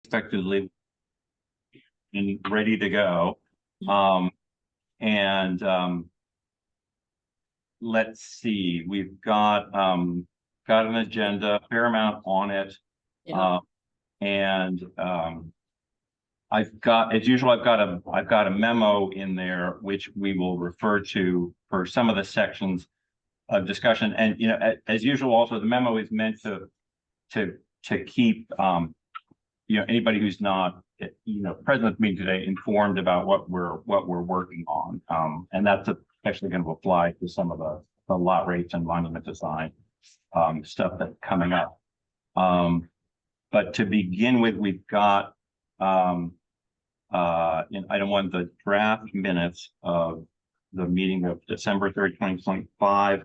effectively and ready to go. Let's see, we've got an agenda, a fair amount on it. Yeah. I've got, as usual, I've got a memo in there which we will refer to for some of the sections of discussion. And as usual, also the memo is meant to keep anybody who's not present at the meeting today informed about what we're working on. And that's actually going to apply to some of the lot rates and monument design stuff that's coming up. But to begin with, we've got in item 1, the draft minutes of the meeting of December 3rd, 2025.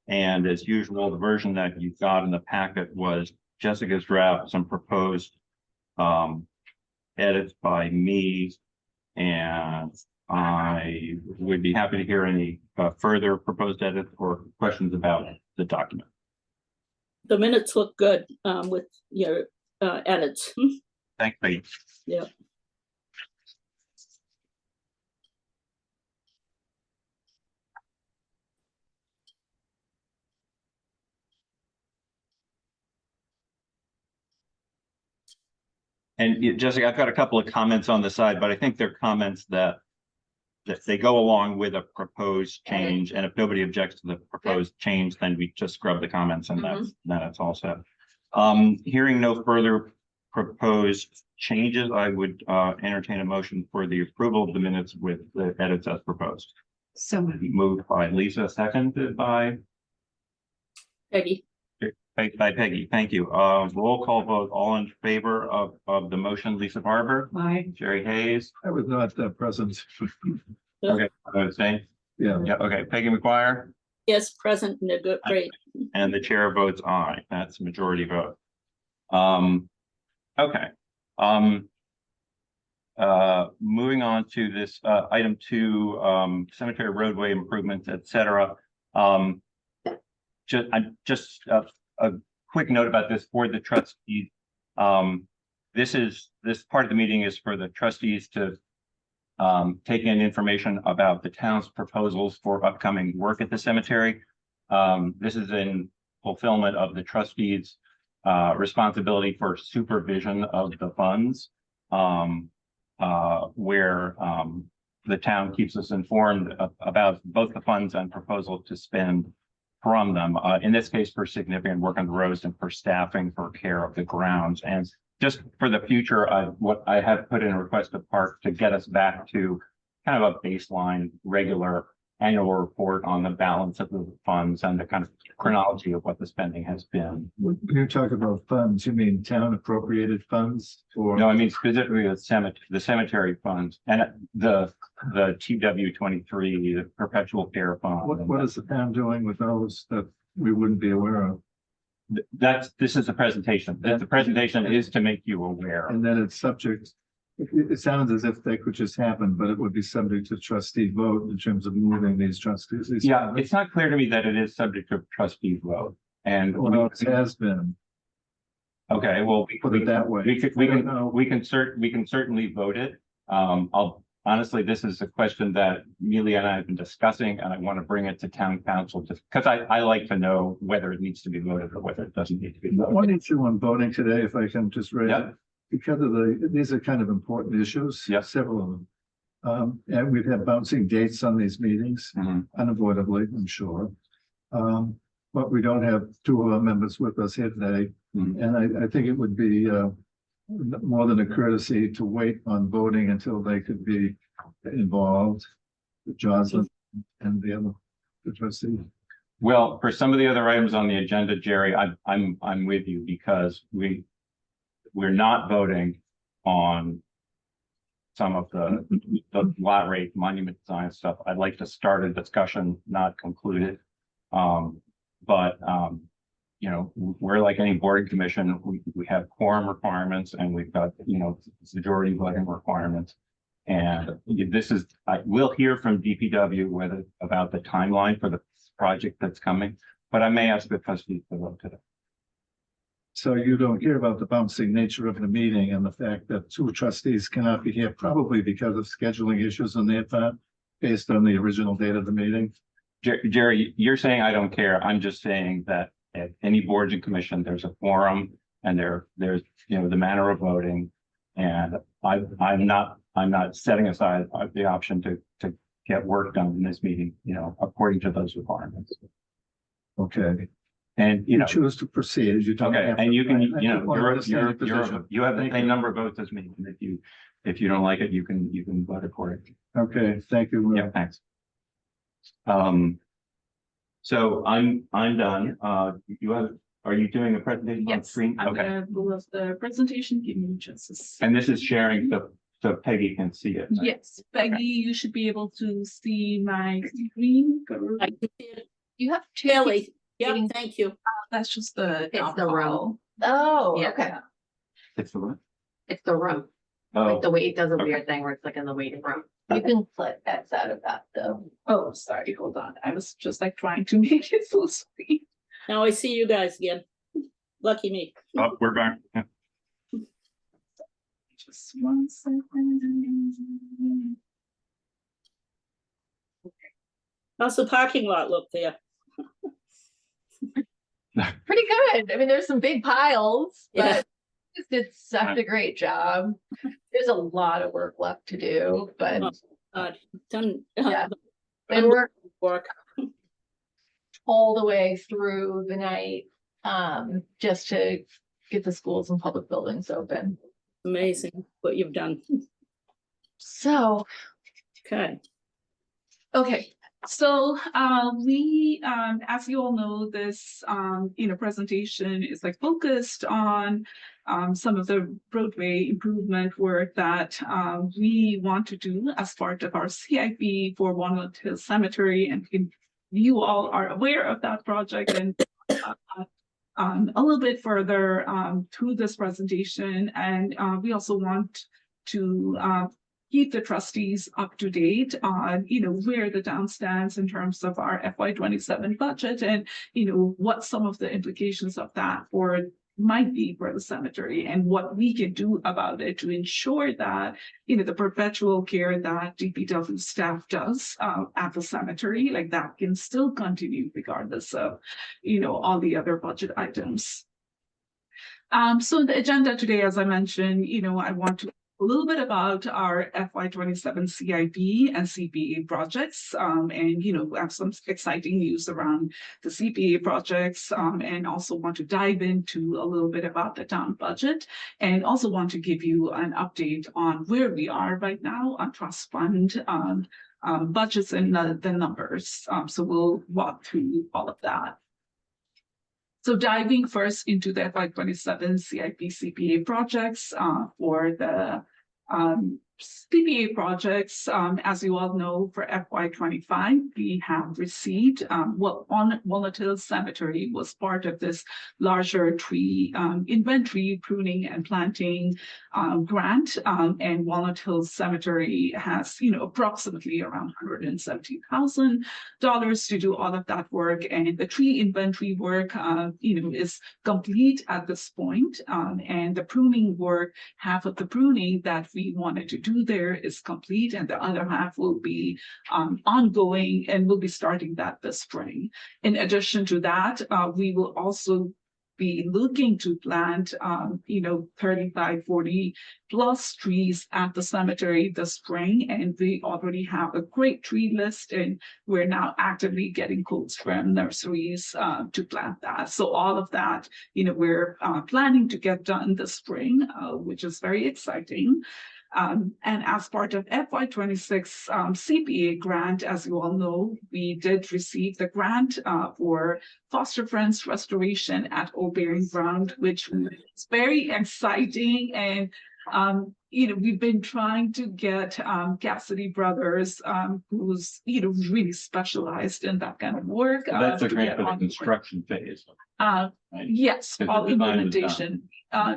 And as usual, the version that you got in the packet was Jessica's draft, some proposed edits by me, and I would be happy to hear any further proposed edits or questions about the document. The minutes look good with your edits. Thanks, Pete. Yeah. And Jessica, I've got a couple of comments on the side, but I think they're comments that they go along with a proposed change. And if nobody objects to the proposed change, then we just scrub the comments and that's all set. Hearing no further proposed changes, I would entertain a motion for the approval of the minutes with the edits as proposed. So moved by Lisa, seconded by Peggy. By Peggy. Thank you. Roll call vote. All in favor of the motion. Lisa Barber. Aye. Jerry Hayes. I was not present. Okay. I was saying. Yeah. Yeah. Okay. Peggy McGuire. Yes, present and they're good. Great. And the chair votes aye. That's a majority vote. Okay. Moving on to this item 2, cemetery roadway improvements, etc. Just a quick note about this for the trustees. This part of the meeting is for the trustees to take in information about the town's proposals for upcoming work at the cemetery. This is in fulfillment of the trustees' responsibility for supervision of the funds, where the town keeps us informed about both the funds and proposals to spend from them, in this case for significant work on the roads and for staffing for care of the grounds. And just for the future, what I have put in a request of Park to get us back to kind of a baseline regular annual report on the balance of the funds and the kind of chronology of what the spending has been. When you talk about funds, you mean town appropriated funds, or No, I mean specifically the cemetery funds and the TW23, the perpetual care fund. what is the town doing with those that we wouldn't be aware of? This is a presentation. The presentation is to make you aware. And then it's subject. It sounds as if they could just happen, but it would be subject to trustee vote in terms of moving these trustees. Yeah, it's not clear to me that it is subject to trustee vote. And Well, it has been. okay, well, Put it that way. we can certainly vote it. Honestly, this is a question that Amelia and I have been discussing, and I want to bring it to town council just because I like to know whether it needs to be voted or whether it doesn't need to be voted. One issue on voting today, if I can just raise Yeah. it, because of these are kind of important issues. Yeah. Several of them. And we've had bouncing dates on these meetings, unavoidably, I'm sure. But we don't have 2 of our members with us here today. And I think it would be more than a courtesy to wait on voting until they could be involved. Jocelyn and the trustees. Well, for some of the other items on the agenda, Jerry, I'm with you because we're not voting on some of the lot rate monument design stuff. I'd like to start a discussion, not conclude it. We're like any board commission. We have quorum requirements and we've got, majority voting requirements. And we'll hear from DPW about the timeline for the project that's coming, but I may ask the trustees to vote today. So you don't care about the bouncing nature of the meeting and the fact that two trustees cannot be here, probably because of scheduling issues on their part, based on the original date of the meeting. Jerry, you're saying I don't care. I'm just saying that at any boards and commission, there's a quorum and there's, you know, the manner of voting. And I'm not setting aside the option to get work done in this meeting, you know, according to those requirements. Okay. And, you know, choose to proceed, you don't okay, have. and to- you can, I you just know, want to understand your position. you have the Thank same you. number of votes as me. And if you don't like it, you can vote accordingly. Okay, thank you. Yeah, thanks. So I'm done. Are you doing a presentation on Yes, screen? I'm Okay. gonna pull up the presentation, give me just a second. And this is sharing so Peggy can see it. right? Yes, Peggy, you should be able to see my screen. I can see it You have two. clearly. Yeah, Meeting- thank you. That's just the. It's the town room. hall. Oh, Yeah. okay. It's the one. It's the room. Oh, Like the way it does a weird thing where it's like in the waiting room. You can click X out of that though. Oh, sorry, hold on. I was just like trying to make it full screen. Now I see you guys again. Lucky me. oh, we're back. Yeah. Just 1 second. How's the parking lot look there? Pretty good. I mean, there's some big piles, Yeah. but just did such a great job. There's a lot of work left to do, but Done. Yeah. they work Work. all the way through the night, just to get the schools and public buildings open. Amazing what you've done. So, Okay. Okay, so we, as you all know, this presentation is like focused on some of the roadway improvement work that we want to do as part of our CIP for Walnut Hill Cemetery, and you all are aware of that project and a little bit further through this presentation, and we also want to keep the trustees up to date on, where the town stands in terms of our FY27 budget and, what some of the implications of that might be for the cemetery and what we can do about it to ensure that, the perpetual care that DPW staff does at the cemetery, like that can still continue regardless of, all the other budget items. So the agenda today, as I mentioned, I want to a little bit about our FY27 CIP and CPA projects, and we have some exciting news around the CPA projects, and also want to dive into a little bit about the town budget, and also want to give you an update on where we are right now on trust fund budgets and the numbers. So we'll walk through all of that. So diving first into the FY27 CIP CPA projects for the CPA projects, as you all know, for FY25, we have received Walnut Hill Cemetery was part of this larger tree inventory, pruning and planting grant, and Walnut Hill Cemetery has, approximately around $170,000 to do all of that work, and the tree inventory work, is complete at this point, and the pruning work, half of the pruning that we wanted to do there is complete, and the other half will be ongoing, and we'll be starting that this spring. In addition to that, we will also be looking to plant 35, 40 plus trees at the cemetery this spring, and we already have a great tree list, and we're now actively getting quotes from nurseries to plant that. So all of that, we're planning to get done this spring, which is very exciting. And as part of FY26 CPA grant, as you all know, we did receive the grant for Foster Friends Restoration at Old Burying Ground, which is very exciting. And, we've been trying to get Cassidy Brothers, who's, really specialized in that kind of work. That's a to grant get for the on board. construction phase. Right. Yes, Because all the design is done. implementation.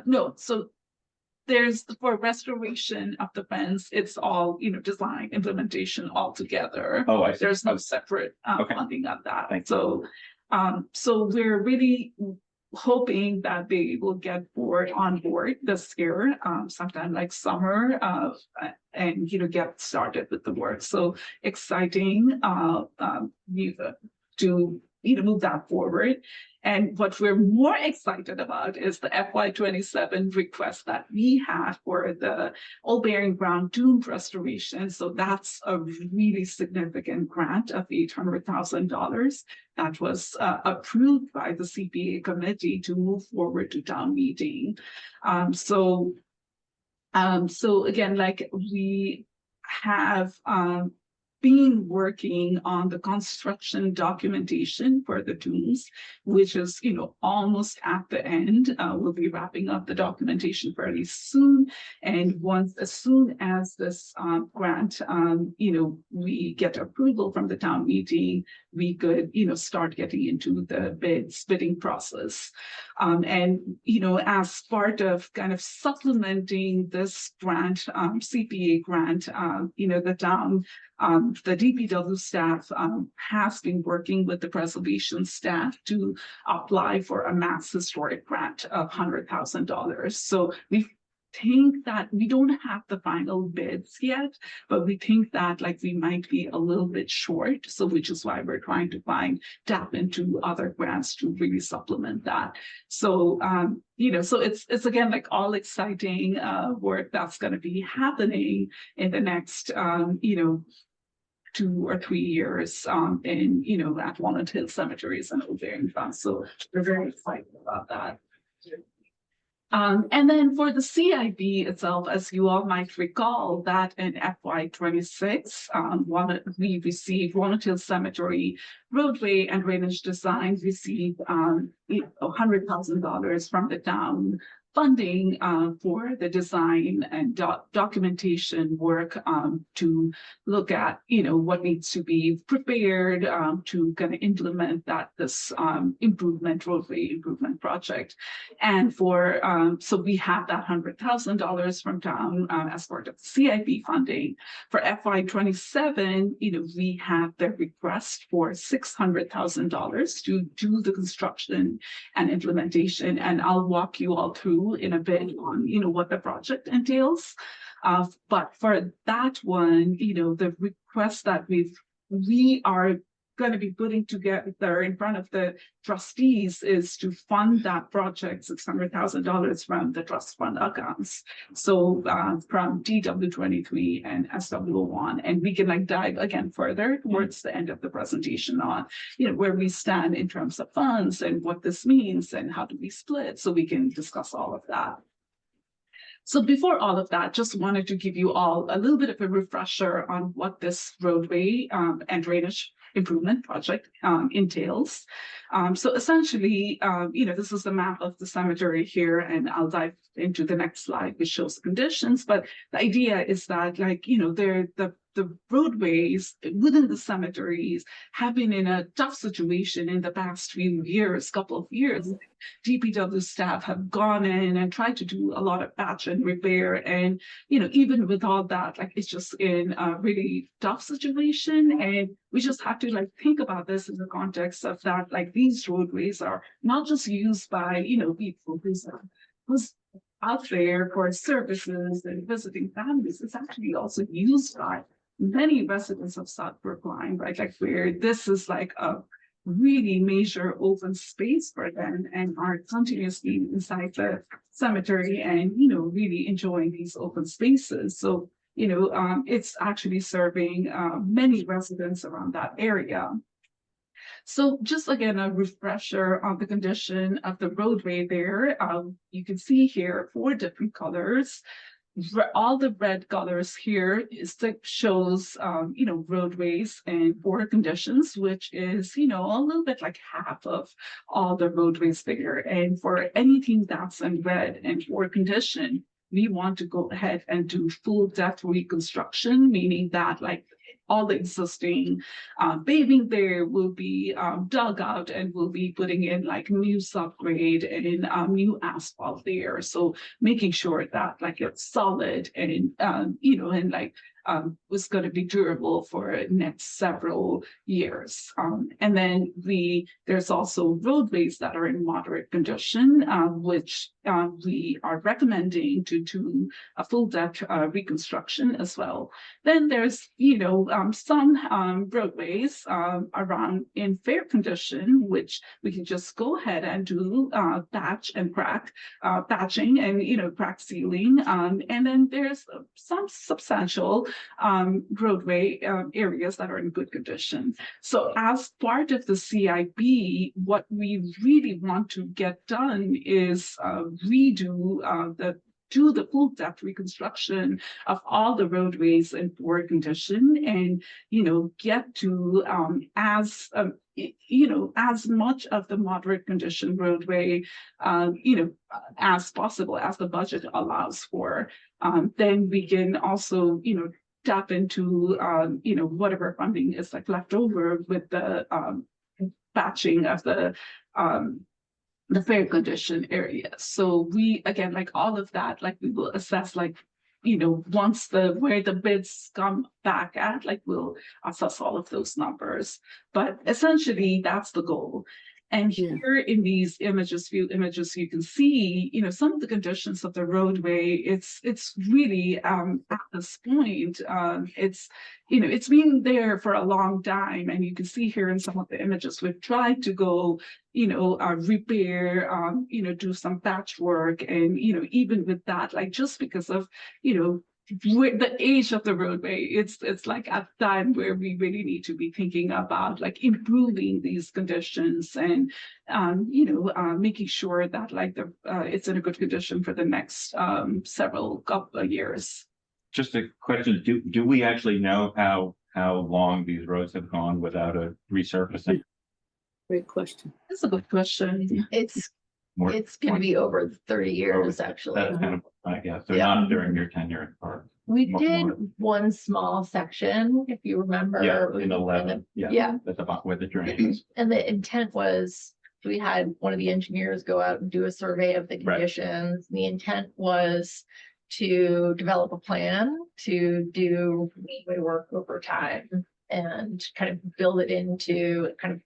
No, so there's for restoration of the fence, it's all, design implementation all together. Oh, I see. There's no separate Okay. funding of that. Thank So we're really hoping that they will get on board this year, sometime like summer, and get started with the work. So exciting to move that forward. And what we're more excited about is the FY27 request that we have for the Old Bearing Ground dune restoration. So that's a really significant grant of $800,000 that was approved by the CPA committee to move forward to town meeting. So again, like we have been working on the construction documentation for the dunes, which is, almost at the end. We'll be wrapping up the documentation fairly soon. And as soon as this grant, we get approval from the town meeting, we could, start getting into the bidding process. And, as part of kind of supplementing this grant, CPA grant, the town, the DPW staff has been working with the preservation staff to apply for a mass historic grant of $100,000. So we think that we don't have the final bids yet, but we think that we might be a little bit short. So which is why we're trying to tap into other grants to really supplement that. So, so it's again, all exciting work that's going to be happening in the next, 2 or 3 years at Walnut Hill Cemeteries and Old Bearing Ground. So we're very excited about that. And then for the CIB itself, as you all might recall, that in FY26, we received Walnut Hill Cemetery roadway and drainage design received $100,000 from the town funding for the design and documentation work to look at, what needs to be prepared to kind of implement this roadway improvement project. And so we have that $100,000 from town as part of CIP funding. For FY27, we have the request for $600,000 to do the construction and implementation. And I'll walk you all through in a bit on, what the project entails. But for that one, the request that we are going to be putting together in front of the trustees is to fund that project $600,000 from the trust fund accounts. So from DW23 and SW1, and we can dive again further towards the end of the presentation on where we stand in terms of funds and what this means and how do we split, so we can discuss all of that. So before all of that, just wanted to give you all a little bit of a refresher on what this roadway and drainage improvement project entails. So essentially, this is the map of the cemetery here, and I'll dive into the next slide, which shows conditions. But the idea is that, the roadways within the cemeteries have been in a tough situation in the past couple of years. DPW staff have gone in and tried to do a lot of patch and repair. And, even with all that, it's just in a really tough situation. And we just have to think about this in the context of that, these roadways are not just used by, people who's out there for services and visiting families. It's actually also used by many residents of South Brookline, right? Where this is a really major open space for them and are continuously inside the cemetery and, really enjoying these open spaces. So, it's actually serving many residents around that area. So just again, a refresher on the condition of the roadway there. You can see here 4 different colors. All the red colors here shows, roadways and 4 conditions, which is, a little bit half of all the roadways there. And for anything that's in red and 4 condition, we want to go ahead and do full depth reconstruction, meaning that all the existing paving there will be dug out, and we'll be putting in like new subgrade and new asphalt there. So making sure that like it's solid and and like was going to be durable for next several years. And then there's also roadways that are in moderate condition, which we are recommending to do a full depth reconstruction as well. Then there's some roadways around in fair condition, which we can just go ahead and do patch and crack patching and crack sealing. And then there's some substantial roadway areas that are in good condition. So as part of the CIP, what we really want to get done is redo do the full depth reconstruction of all the roadways in poor condition, and get to as much of the moderate condition roadway as possible, as the budget allows for. Then we can also tap into whatever funding is like left over with the patching of the fair condition areas. So we, again, like all of that, like we will assess, like once where the bids come back at, like we'll assess all of those numbers. But essentially that's the goal. And here in these few images, you can see, some of the conditions of the roadway. It's really at this point, it's been there for a long time, and you can see here in some of the images we've tried to go, repair, do some patchwork, and even with that, like just because of with the age of the roadway, it's like a time where we really need to be thinking about like improving these conditions and making sure that like it's in a good condition for the next several couple of years. Just a question, do we actually know how long these roads have gone without a resurfacing? Great question. That's a good question. It's More- gonna be over 30 years, actually. That's kind of, I guess, so Yeah. not during your tenure or. We more- did more- one small section, if you remember. Yeah, in 11, Yeah. yeah, that's about where the drain is. And the intent was, we had one of the engineers go out and do a survey of the Right. conditions. The intent was to develop a plan to do roadway work over time and kind of build it into, kind of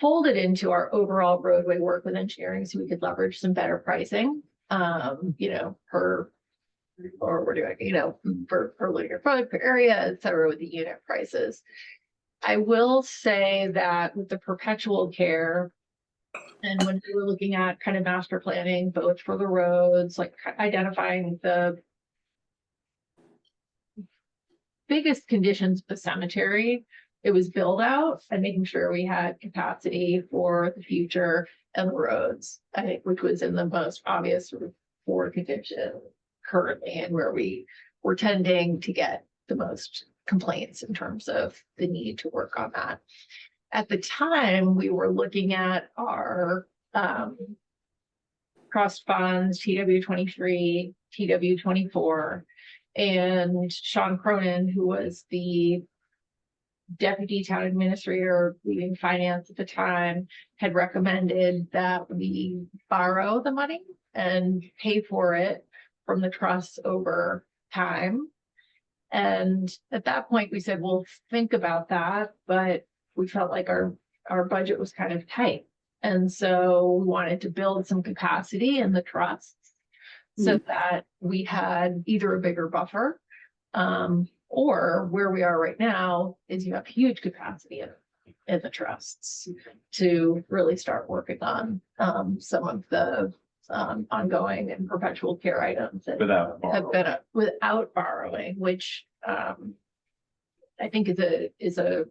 fold it into our overall roadway work with engineering, so we could leverage some better pricing, per per linear foot, per area, et cetera, with the unit prices. I will say that with the perpetual care, and when we were looking at kind of master planning, both for the roads, like identifying the biggest conditions of the cemetery, it was build out and making sure we had capacity for the future and the roads, I think, which was in the most obvious sort of forward condition currently, and where we were tending to get the most complaints in terms of the need to work on that. At the time, we were looking at our trust funds, TW23, TW24, and Sean Cronin, who was the deputy town administrator leading finance at the time, had recommended that we borrow the money and pay for it from the trust over time. And at that point, we said, we'll think about that, but we felt like our budget was kind of tight. And so we wanted to build some capacity in the trusts so that we had either a bigger buffer, or where we are right now is you have huge capacity in the trusts to really start working on some of the ongoing and perpetual care items that Without have been without borrowing, which I think is a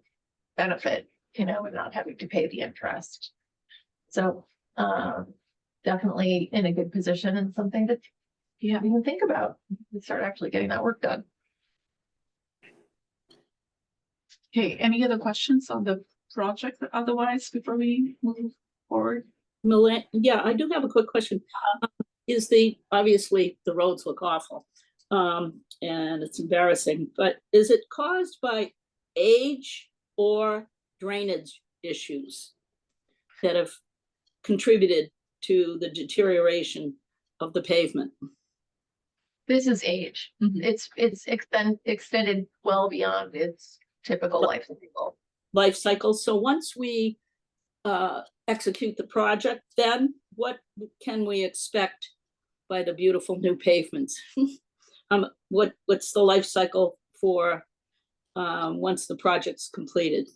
benefit, and not having to pay the interest. So definitely in a good position, and something that you can think about and start actually getting that work done. Okay, any other questions on the project otherwise before we move forward? Yeah, I do have a quick question. Obviously the roads look awful. and it's embarrassing, but is it caused by age or drainage issues that have contributed to the deterioration of the pavement? This is age. Mhm. It's extended well beyond its typical life cycle. Life cycle. So once we execute the project, then what can we expect by the beautiful new pavements? What's the life cycle for once the project's completed?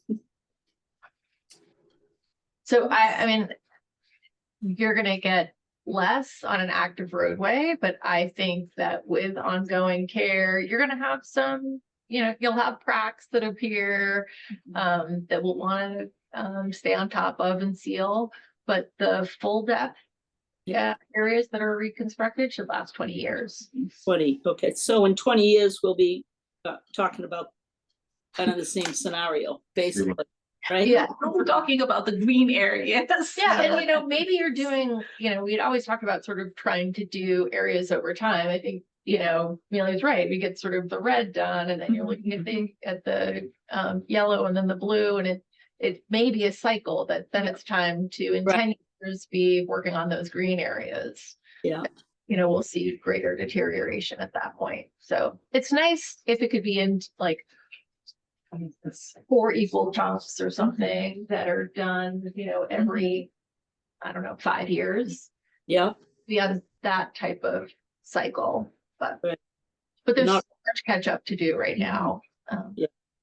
So I mean, you're gonna get less on an active roadway, but I think that with ongoing care, you're gonna have some, you'll have cracks that appear that we'll want to stay on top of and seal, but the full depth areas that are reconstructed should last 20 years. 20, okay. So in 20 years, we'll be talking about kind of the same scenario, basically, right? Yeah. We're talking about the green areas. Yeah, and maybe you're doing, we'd always talk about sort of trying to do areas over time. I think, Amelia's right. We get sort of the red done, and then you're looking at the yellow and then the blue, and it may be a cycle that then it's time to in 10 years be working on those green areas. Yeah. We'll see greater deterioration at that point. So it's nice if it could be in like 4 equal chunks or something that are done, every, I don't know, 5 years. Yeah. We have that type of cycle, but Right. there's Not- so much catch up to do right now.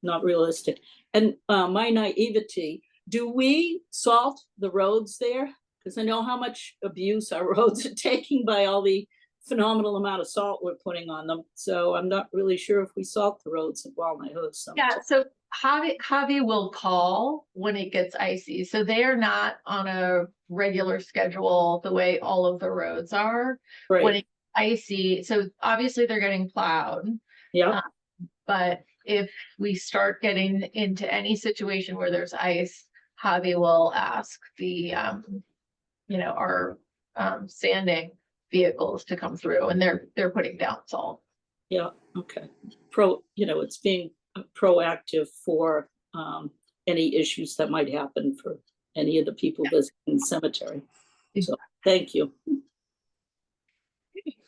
Not realistic. And my naivety, do we salt the roads there? Because I know how much abuse our roads are taking by all the phenomenal amount of salt we're putting on them. So I'm not really sure if we salt the roads at Walnut Hills. Yeah, so Javi will call when it gets icy. So they are not on a regular schedule the way all of the roads are. When Right. it's icy, so obviously they're getting plowed. Yeah. But if we start getting into any situation where there's ice, Javi will ask the, our sanding vehicles to come through, and they're putting down salt. Yeah. Okay. It's being proactive for any issues that might happen for any of the people visiting the cemetery. So thank you.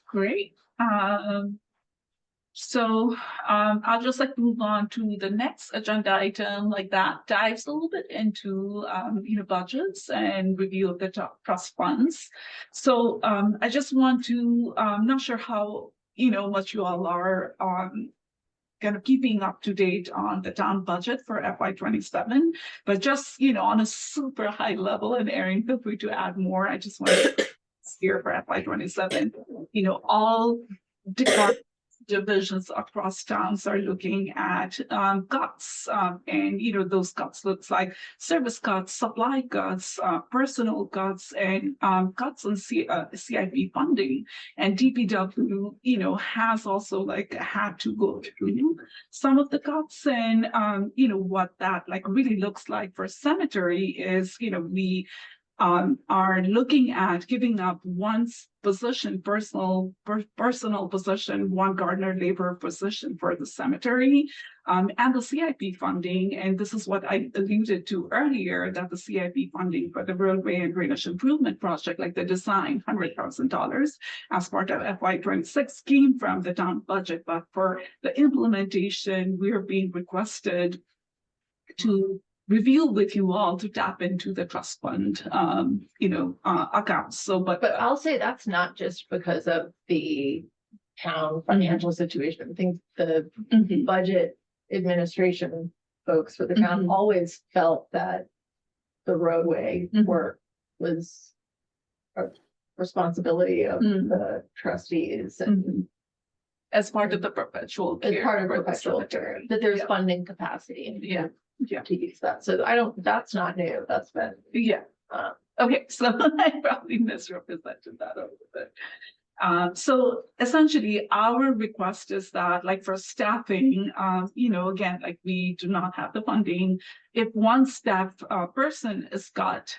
Great. So I'll just like move on to the next agenda item, like that dives a little bit into budgets and review of the trust funds. So I just want to, I'm not sure how much you all are kind of keeping up to date on the town budget for FY27, but just on a super high level, and Erin, feel free to add more. I just want to steer for FY27. All departments, divisions across towns are looking at cuts, and those cuts looks like service cuts, supply cuts, personal cuts, and cuts on CIP funding. And DPW has also had to go through some of the cuts, and what that really looks like for cemetery is we are looking at giving up one position, personal position, one gardener labor position for the cemetery, and the CIP funding. And this is what I alluded to earlier, that the CIP funding for the roadway and drainage improvement project, like the design, $100,000 as part of FY26 came from the town budget. But for the implementation, we are being requested to review with you all to tap into the trust fund, accounts. So, but I'll say that's not just because of the town financial situation. I think the budget administration folks for the town always felt that the roadway work was a responsibility of the trustees and as part of the perpetual care, as part of for the perpetual care, cemetery. that there's Yeah. funding capacity. Yeah. To use that. So that's not new. That's been, Yeah. Okay, so I probably misrepresented that a little bit. So essentially our request is that for staffing, again, we do not have the funding. If one staff person is cut,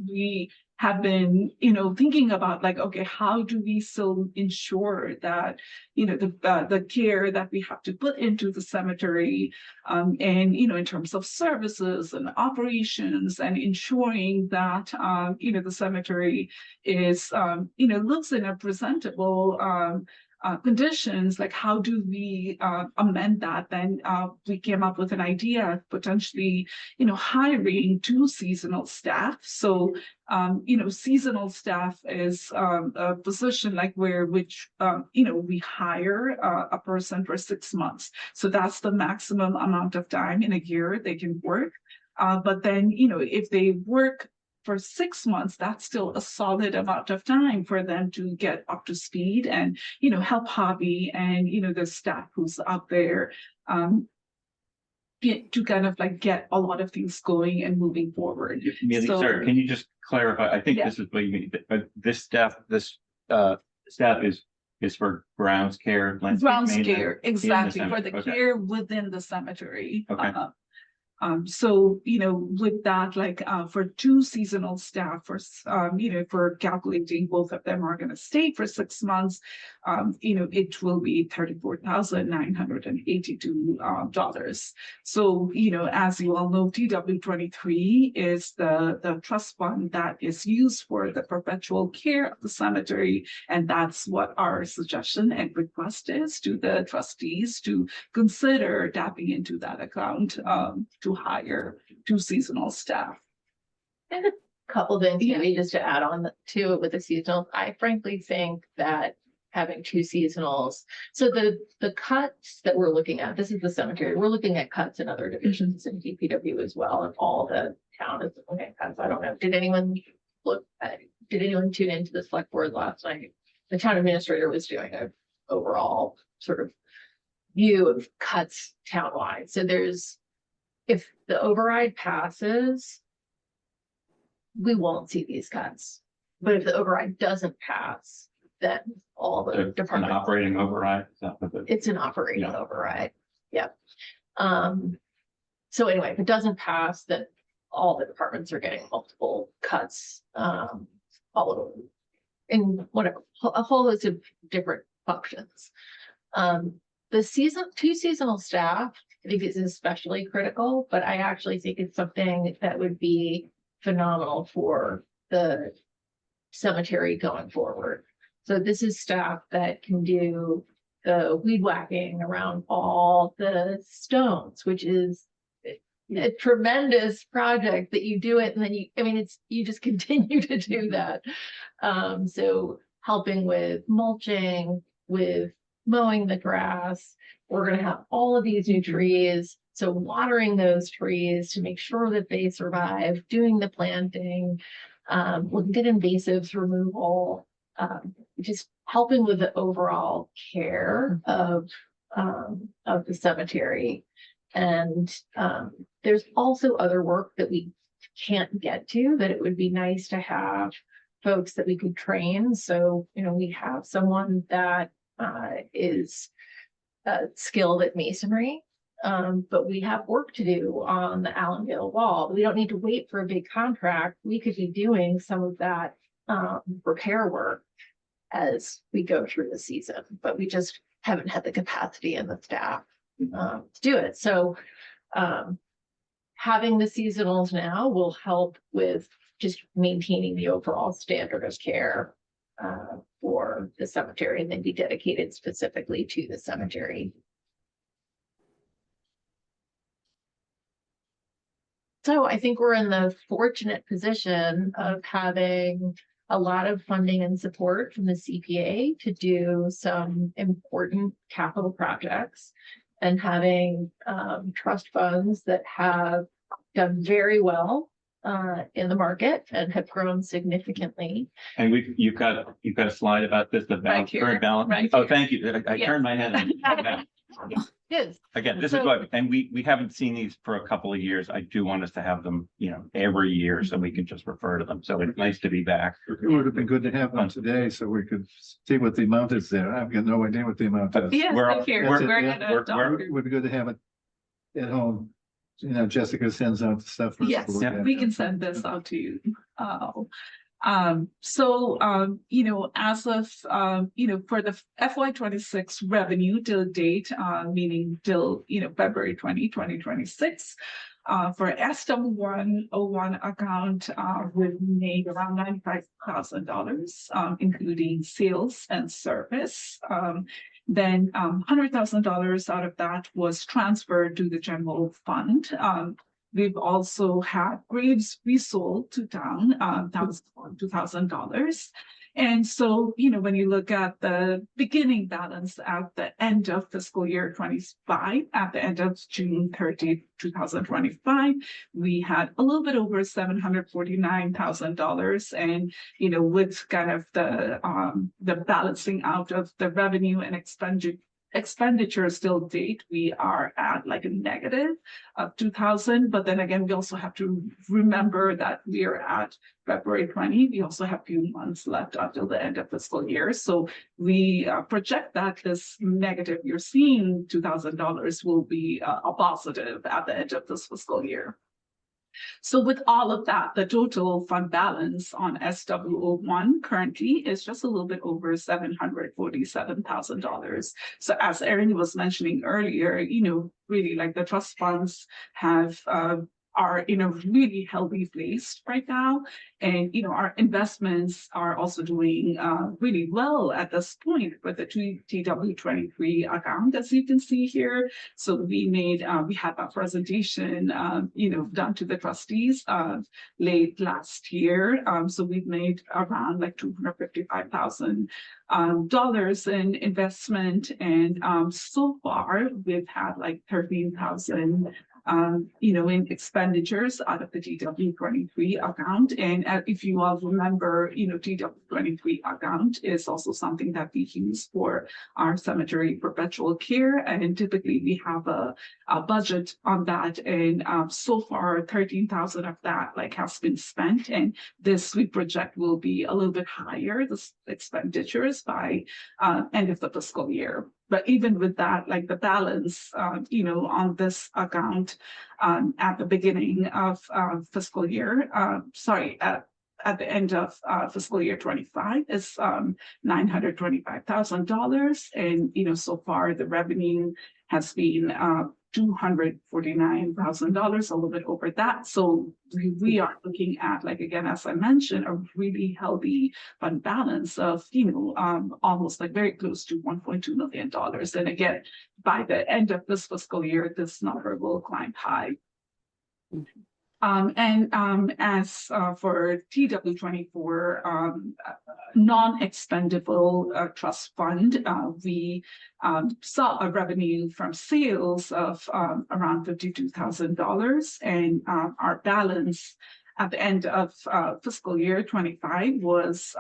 we have been, thinking about like, okay, how do we still ensure that, the care that we have to put into the cemetery, and, in terms of services and operations and ensuring that, the cemetery is, looks in a presentable, conditions, like how do we amend that? Then we came up with an idea of potentially, hiring 2 seasonal staff. So, seasonal staff is a position like which we hire a person for 6 months. So that's the maximum amount of time in a year they can work. But then, if they work for 6 months, that's still a solid amount of time for them to get up to speed and, help hobby and, the staff who's out there, to kind of like get a lot of things going and moving forward. Amelia, So- sorry, can you just clarify? I think Yeah. this is what you mean, but this staff is for grounds care. landscape Grounds maintenance care, in the exactly, for cemetery. the Okay. care within the cemetery. Okay. So, with that, like, for 2 seasonal staff, for calculating both of them are gonna stay for 6 months, it will be $34,982. So, as you all know, TW23 is the trust fund that is used for the perpetual care of the cemetery. And that's what our suggestion and request is to the trustees to consider tapping into that account, to hire 2 seasonal staff. And a couple things Yeah. maybe just to add on to it with the seasonal. I frankly think that having 2 seasonals, so the cuts that we're looking at, this is the cemetery, we're looking at cuts in other divisions in DPW as well, and all the town is looking at cuts. I don't know, did anyone tune into the select board last night? The town administrator was doing a overall sort of view of cuts townwide. So if the override passes, we won't see these cuts. But if the override doesn't pass, then all the An departments, operating override. Is that what it's an operating Yeah. override. Yep. So anyway, if it doesn't pass, then all the departments are getting multiple cuts, all over in whatever, a whole host of different functions. The 2 seasonal staff, I think is especially critical, but I actually think it's something that would be phenomenal for the cemetery going forward. So this is staff that can do the weed whacking around all the stones, which is a tremendous project that you do it and then you just continue to do that. So helping with mulching, with mowing the grass, we're going to have all of these new trees. So watering those trees to make sure that they survive, doing the planting, looking at invasives removal, just helping with the overall care of the cemetery. And there's also other work that we can't get to that it would be nice to have folks that we could train. So, we have someone that is skilled at masonry, but we have work to do on the Allendale wall. We don't need to wait for a big contract. We could be doing some of that repair work as we go through the season, but we just haven't had the capacity and the staff to do it. So having the seasonals now will help with just maintaining the overall standard of care for the cemetery, and then be dedicated specifically to the cemetery. So I think we're in the fortunate position of having a lot of funding and support from the CPA to do some important capital projects, and having trust funds that have done very well in the market and have grown significantly. And you've got a slide about this, the balance, here, current balance. right Oh, here. thank you. I Yes. turned my head. Yes. Again, this is So- what, and we haven't seen these for a couple of years. I do want us to have them, every year so we can just refer to them. So it's nice to be back. It would have been good to have them today so we could see what the amount is there. I've got no idea what the amount is. Yes, We're- they're here. we're- We're yeah, gonna. It would be good to have it at home. Jessica sends out the stuff. for us to Yes, look at. we can send this out to you. You know, as of, you know, for the FY26 revenue till date, meaning till, you know, February 2026, for SW101 account, we've made around $95,000, including sales and service. Then $100,000 out of that was transferred to the general fund. We've also had graves resold to town, that was $2,000. And so, you know, when you look at the beginning balance at the end of fiscal year 25, at the end of June 30, 2025, we had a little bit over $749,000. And, you know, with kind of the balancing out of the revenue and expenditure still date, we are at like a negative of 2,000. But then again, we also have to remember that we are at February 20. We also have a few months left until the end of fiscal year. So we project that this negative you're seeing, $2,000, will be a positive at the end of this fiscal year. So with all of that, the total fund balance on SW01 currently is just a little bit over $747,000. So as Erin was mentioning earlier, you know, really like the trust funds have are in a really healthy place right now. And, you know, our investments are also doing really well at this point with the TW23 account, as you can see here. So we had that presentation, you know, done to the trustees late last year. So we've made around like $255,000 in investment. And so far we've had like 13,000 you know, in expenditures out of the TW23 account. And if you all remember, you know, TW23 account is also something that we use for our cemetery perpetual care. And typically we have a budget on that. And so far 13,000 of that like has been spent. And this we project will be a little bit higher, the expenditures by end of the fiscal year. But even with that, like the balance, you know, on this account at the beginning of fiscal year, at the end of fiscal year 25 is $925,000. And, you know, so far the revenue has been $249,000, a little bit over that. So we are looking at, like, again, as I mentioned, a really healthy fund balance of, you know, almost like very close to $1.2 million. And again, by the end of this fiscal year, this number will climb high. As for TW24 non-expendable trust fund, we saw a revenue from sales of around $52,000, and our balance at the end of fiscal year 25 was,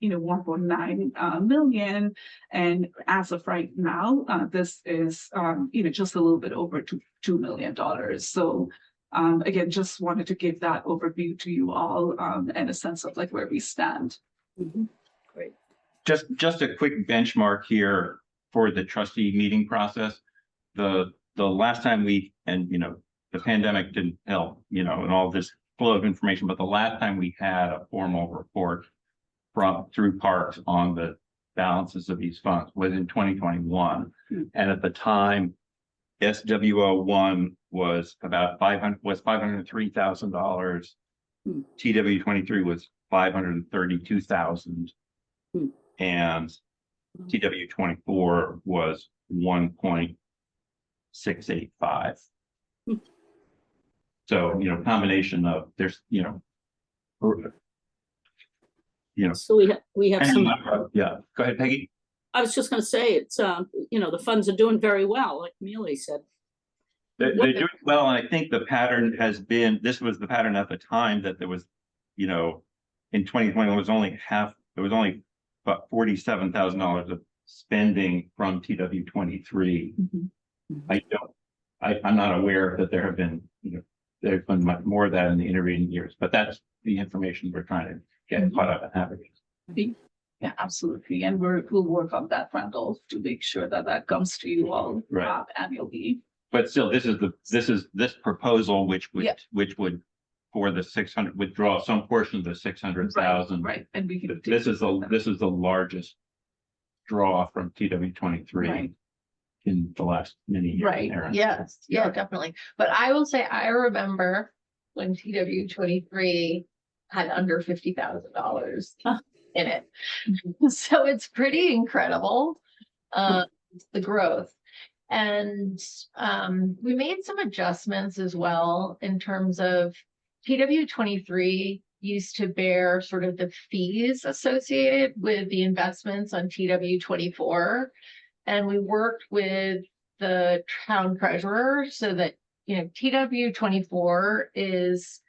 you know, 1.9 million. And as of right now, this is, you know, just a little bit over $2 million. So again, just wanted to give that overview to you all and a sense of like where we stand. Mm-hmm. Great. Just a quick benchmark here for the trustee meeting process. The last time we, and you know, the pandemic didn't help, you know, and all this flow of information, but the last time we had a formal report through Parks on the balances of these funds was in 2021. Mm-hmm. And at the time, SW01 was about $503,000. TW23 was $532,000, and TW24 was 1.685. So, you know, combination of there's, you know. So we have some. Yeah, go ahead, Peggy. I was just going to say it's you know, the funds are doing very well, like Amelia said. They're doing well, and I think the pattern has been, this was the pattern at the time, that there was, you know, in 2020 there was only about $47,000 of spending from TW23. I'm not aware that there have been, you know, there's been much more of that in the intervening years, but that's the information we're trying to get caught up in having. Yeah, absolutely. And we'll work on that, Randall, to make sure that that comes to you all annually. But still, this proposal, which would for the 600, withdraw some portion of the 600,000. Right, and we can. This is the largest draw from TW 23 Right. in the last many years. Right, Aaron. yes, yeah, definitely. But I will say, I remember when TW 23 had under $50,000 in it. So it's pretty incredible, the growth. And we made some adjustments as well in terms of TW 23 used to bear sort of the fees associated with the investments on TW 24. And we worked with the town treasurer so that, you know, TW 24 is,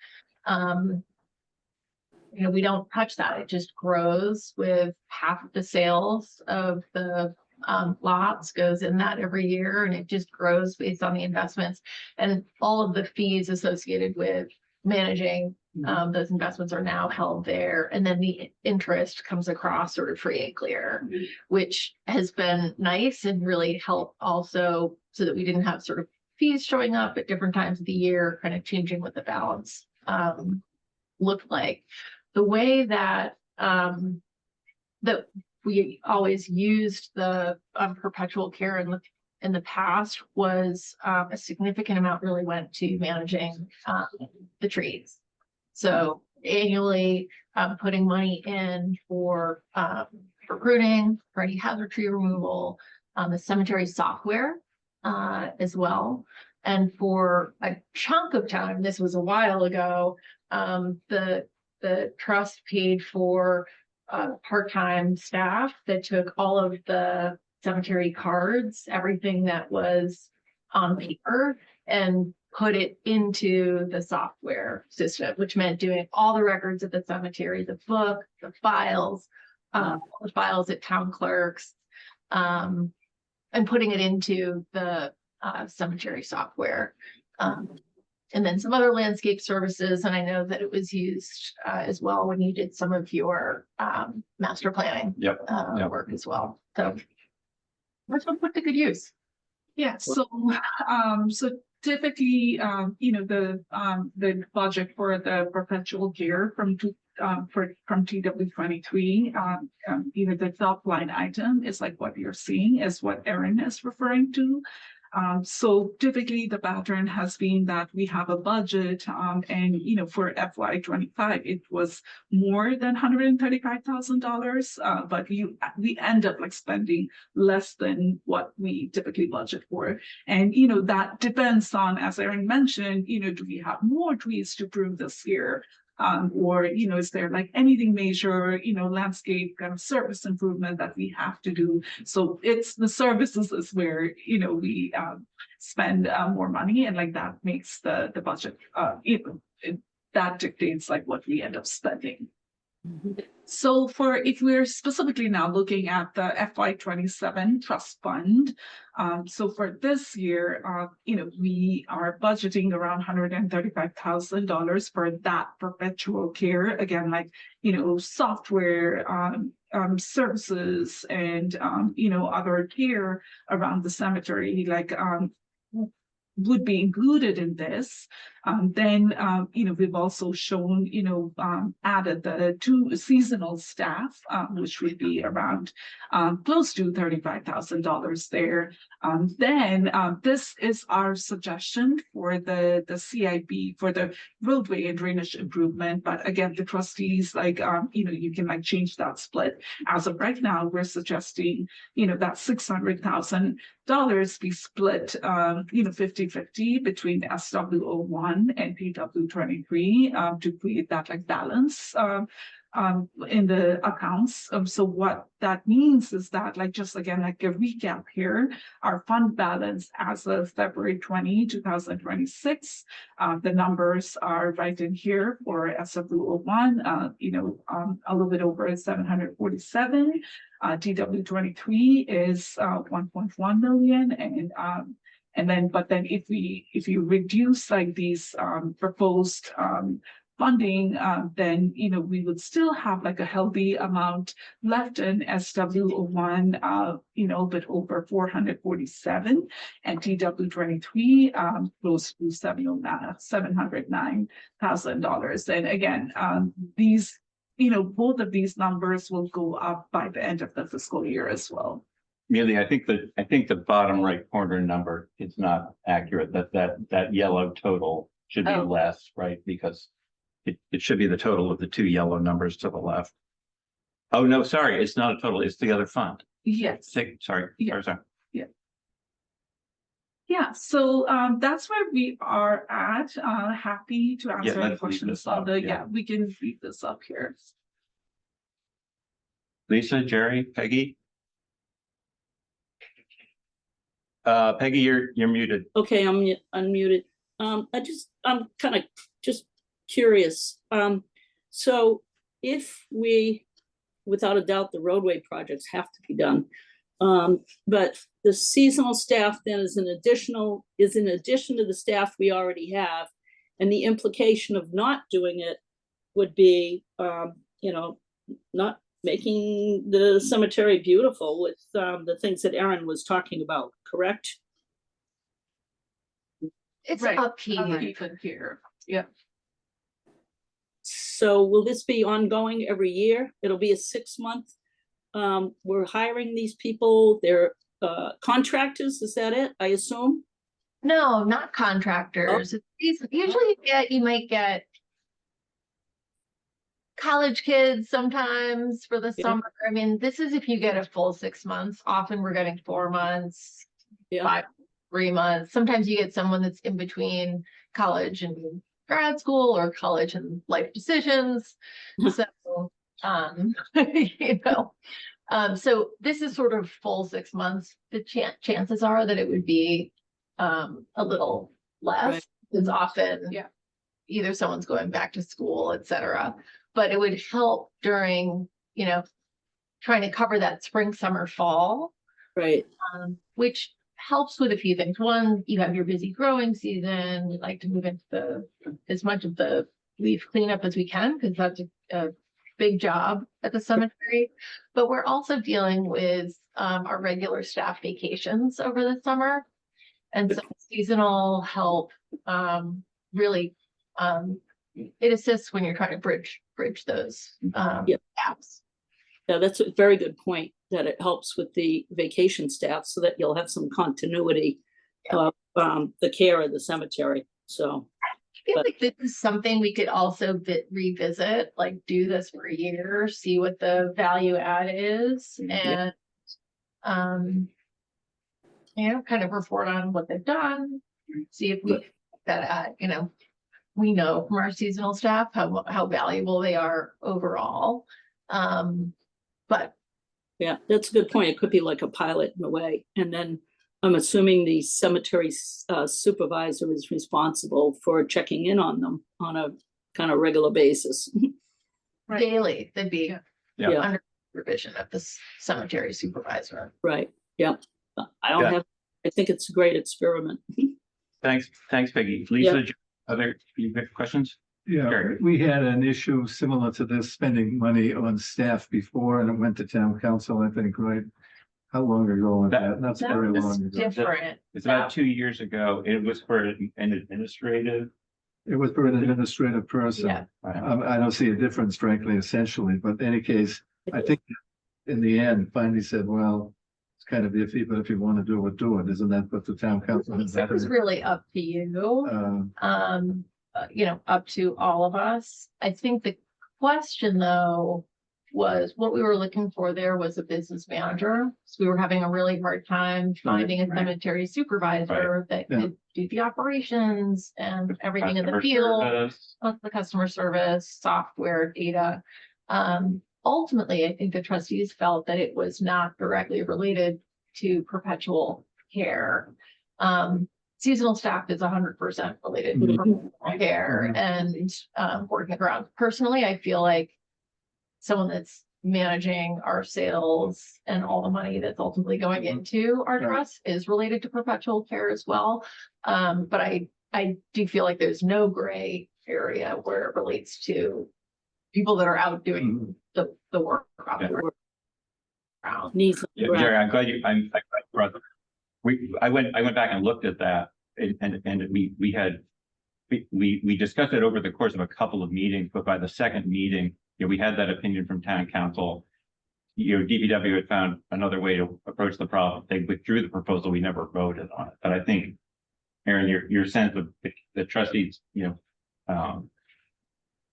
you know, we don't touch that. It just grows with half of the sales of the lots goes in that every year, and it just grows based on the investments, and all of the fees associated with managing those investments are now held there, and then the interest comes across sort of free and clear, which has been nice and really helped also so that we didn't have sort of fees showing up at different times of the year, kind of changing what the balance looked like. The way that that we always used the perpetual care in the past was a significant amount really went to managing the trees. So annually putting money in for pruning, for any hazard tree removal, the cemetery software as well. And for a chunk of time, this was a while ago, the trust paid for part-time staff that took all of the cemetery cards, everything that was on paper, and put it into the software system, which meant doing all the records of the cemetery, the book, the files at town clerks, and putting it into the cemetery software. And then some other landscape services, and I know that it was used as well when you did some of your master planning work as well. So let's put to good use. Yeah, so typically, you know, the budget for the perpetual care from TW 23, you know, the top line item is like what you're seeing is what Erin is referring to. So typically the pattern has been that we have a budget, and you know, for FY 25 it was more than $135,000, but we end up like spending less than what we typically budget for. And you know, that depends on, as Erin mentioned, you know, do we have more trees to prune this year? Or, you know, is there like anything major, you know, landscape kind of service improvement that we have to do? So it's the services is where, you know, we spend more money, and like that makes the budget, that dictates like what we end up spending. So if we're specifically now looking at the FY 27 trust fund, so for this year, you know, we are budgeting around $135,000 for that perpetual care. Again, like, you know, software, services, and, you know, other care around the cemetery, like, would be included in this. Then, you know, we've also shown, you know, added the 2 seasonal staff, which would be around close to $35,000 there. Then this is our suggestion for the CIP for the roadway and drainage improvement. But again, the trustees, like, you know, you can like change that split. As of right now, we're suggesting, you know, that $600,000 be split, you know, 50-50 between SW01 and PW 23 to create that like balance in the accounts. So what that means is that, like, just again, like a recap here, our fund balance as of February 20, 2026, the numbers are right in here for SW01, you know, a little bit over 747. TW 23 is 1.1 million, and then, but then if you reduce like these proposed funding, then, we would still have like a healthy amount left in SW01, a bit over 447, and TW23, close to $709,000. And again, these, both of these numbers will go up by the end of the fiscal year as well. Really, I think the bottom right corner number is not accurate. That yellow total should be Oh. less, right? Because it should be the total of the two yellow numbers to the left. Oh, no, sorry, it's not a total, it's the other fund. Yes. Sorry. Yeah. Sorry. Yeah, so that's where we are at. Happy to answer any let's leave questions this on up, the, yeah. we can read this up here. Lisa, Jerry, Peggy? Peggy, you're muted. Okay, I'm unmuted. I'm kind of just curious. So if we, without a doubt, the roadway projects have to be done. But the seasonal staff then is in addition to the staff we already have. And the implication of not doing it would be, not making the cemetery beautiful with the things that Erin was talking about, correct? It's Right. upkeep. Even here, yeah. So will this be ongoing every year? It'll be a 6-month. We're hiring these people, they're contractors, is that it, I assume? No, not contractors. Usually you might get college kids sometimes for the Yeah. summer. I mean, this is if you get a full 6 months. Often we're getting 4 months, Yeah. 3 months. Sometimes you get someone that's in between college and grad school or college and life decisions. So, so this is sort of full 6 months. The chances are that it would be a little less. Right. It's often either someone's going back to school, etc. But it would help during, trying to cover that spring, summer, fall, Right, which helps with a few things. One, you have your busy growing season. We like to move into as much of the leaf cleanup as we can, because that's a big job at the cemetery. But we're also dealing with our regular staff vacations over the summer. And so seasonal help really it assists when you're trying to bridge those gaps. yeah, that's a very good point, that it helps with the vacation staff so that you'll have some continuity of the care of the cemetery, so. I feel like this is something we could also revisit, like do this for a year, see what the value add is, and kind of report on what they've done, see if we that we know from our seasonal staff how valuable they are overall. But Yeah, that's a good point. It could be like a pilot in a way. And then I'm assuming the cemetery supervisor is responsible for checking in on them on a kind of regular basis. Right. daily, they'd be Yeah. under supervision of the cemetery supervisor. Right, yeah. I think it's a great experiment. Thanks, Peggy. Lisa, other questions? Yeah, Sure. we had an issue similar to this, spending money on staff before, and it went to town council, I think, right? How long ago was that? That's That very was long ago. different. It's about 2 years ago. It was for an administrative. It was for an administrative person. Yeah. I don't see a difference, frankly, essentially, but in any case, I think in the end, finally said, well, it's kind of iffy, but if you want to do it, do it. Isn't that what the town council has? It was really up to you. Up to all of us. I think the question though was what we were looking for there was a business manager. So we were having a really hard time finding a cemetery supervisor that could do the operations and everything in the field, the customer service, software, data. Ultimately, I think the trustees felt that it was not directly related to perpetual care. Seasonal staff is 100% related to perpetual care and working around. Personally, I feel like someone that's managing our sales and all the money that's ultimately going into our trust is related to perpetual care as well. But I do feel like there's no gray area where it relates to people that are out doing the work on the ground. Needs. Yeah, Jerry, I'm glad I'm glad you brought that. I went back and looked at that and we discussed it over the course of a couple of meetings, but by the second meeting, we had that opinion from town council. DPW had found another way to approach the problem. They withdrew the proposal. We never voted on it. But I think, Aaron, your sense of the trustees,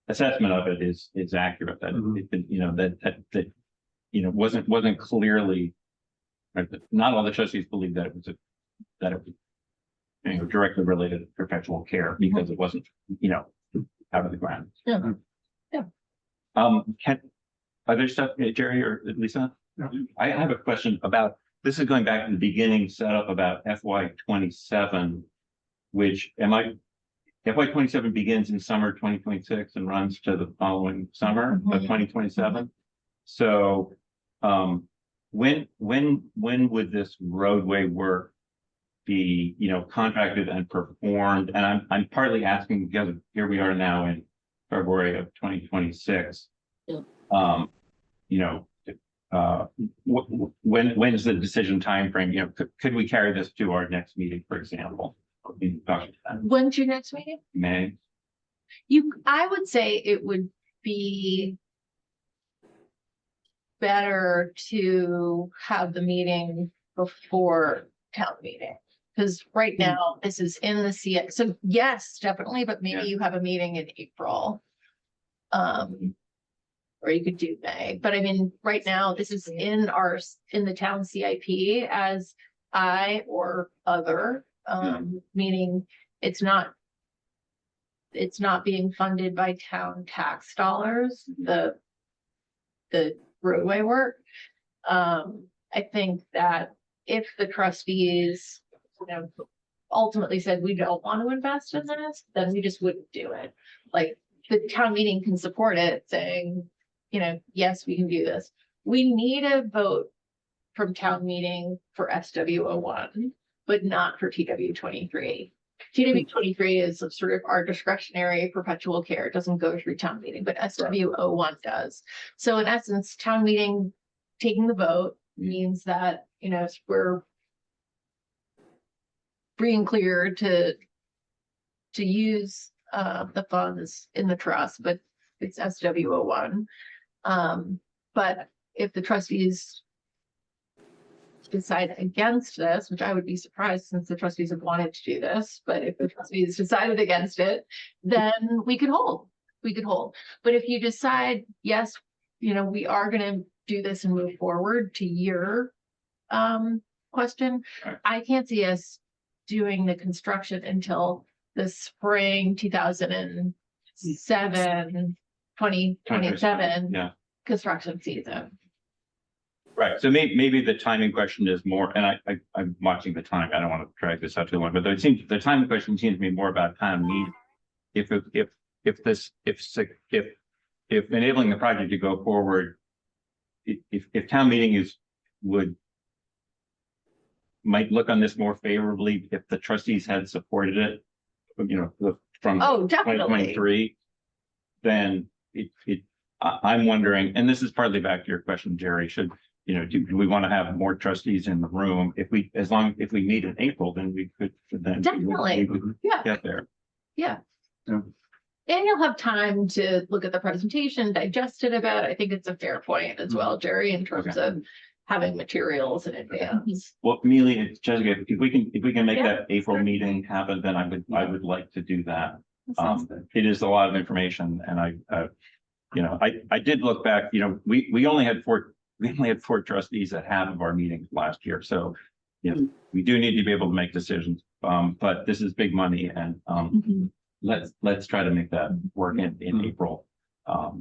assessment of it is accurate. That wasn't clearly. Not all the trustees believed that it was directly related to perpetual care because it wasn't out of the ground. Yeah. Other stuff, Jerry or Lisa? Yeah. I have a question about, this is going back to the beginning setup about FY 27, which FY 27 begins in summer 2026 and runs to the following summer of 2027. So when would this roadway work be, contracted and performed? And I'm partly asking because here we are now in February of 2026. Yeah. When is the decision timeframe? Could we carry this to our next meeting, for example? When's your next meeting? May. I would say it would be better to have the meeting before town meeting. Because right now, this is in the CA. So yes, definitely, but maybe you have a meeting in April. Or you could do May, but I mean, right now, this is in the town CIP as or other, meaning it's not being funded by town tax dollars, the roadway work. I think that if the trustees, ultimately said we don't want to invest in this, then we just wouldn't do it. Like the town meeting can support it saying, yes, we can do this. We need a vote from town meeting for SW01, but not for TW23. TW23 is sort of our discretionary perpetual care. It doesn't go through town meeting, but SW01 does. So in essence, town meeting taking the vote means that, we're free and clear to use the funds in the trust, but it's SW01. But if the trustees decide against this, which I would be surprised since the trustees have wanted to do this, but if the trustees decided against it, then we could hold. But if you decide, yes, we are going to do this and move forward to your question, I can't see us doing the construction until the spring 2027 construction season. Right. So maybe the timing question is more, and I'm watching the time. I don't want to drag this out too long, but it seems the timing question seems to be more about town meeting. If enabling the project to go forward, if town meeting might look on this more favorably if the trustees had supported it, from 2023, then I'm wondering, and this is partly back to your question, Jerry, do we want to have more trustees in the room? If we meet in April, then we could Definitely. we could get there. Yeah. And you'll have time to look at the presentation, digest it a bit. I think it's a fair point as well, Jerry, in terms of having materials in advance. Well, Amelia, Jessica, if we can make that April meeting happen, then I would like to do that. It is a lot of information, and I did look back. We only had four trustees at half of our meetings last year, so we do need to be able to make decisions. But this is big money, and let's try to make that work in April. I'll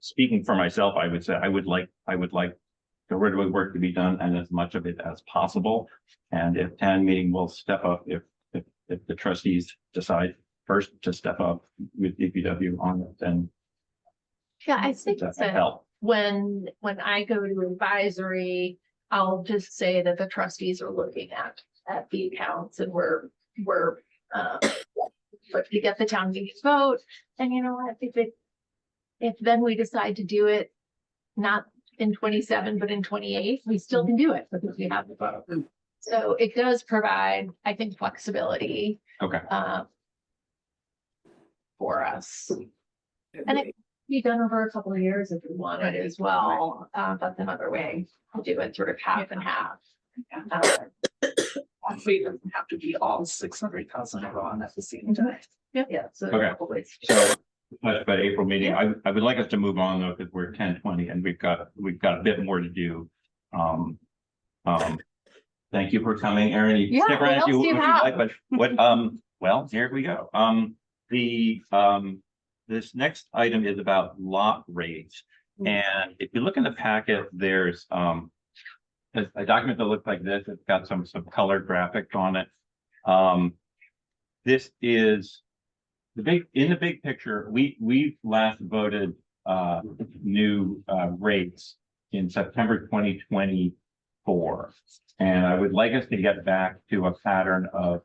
speaking for myself, I would say I would like the roadway work to be done and as much of it as possible. And if town meeting will step up, if the trustees decide first to step up with DPW on it, then I think that that help. when I go to advisory, I'll just say that the trustees are looking at the accounts and we're but to get the town meeting vote, and you know what, if then we decide to do it, not in 27, but in 28, we still can do it because we have the vote. So it does provide, I think, flexibility, Okay. for us. And it can be done over a couple of years if we wanted as well. That's another way to do it, sort of half and half. Actually, it doesn't have to be all 600,000 on at the same time. Yeah, so. Okay. a couple ways. So, but April meeting, I would like us to move on though, because we're 10:20 and we've got a bit more to do. Thank you for coming, Erin. You Yeah, stick around what if you else do you would have? like, but what, well, here we go. This next item is about lot rates. And if you look in the packet, there's a document that looks like this. It's got some colored graphics on it. This is in the big picture. We last voted new rates in September 2024, and I would like us to get back to a pattern of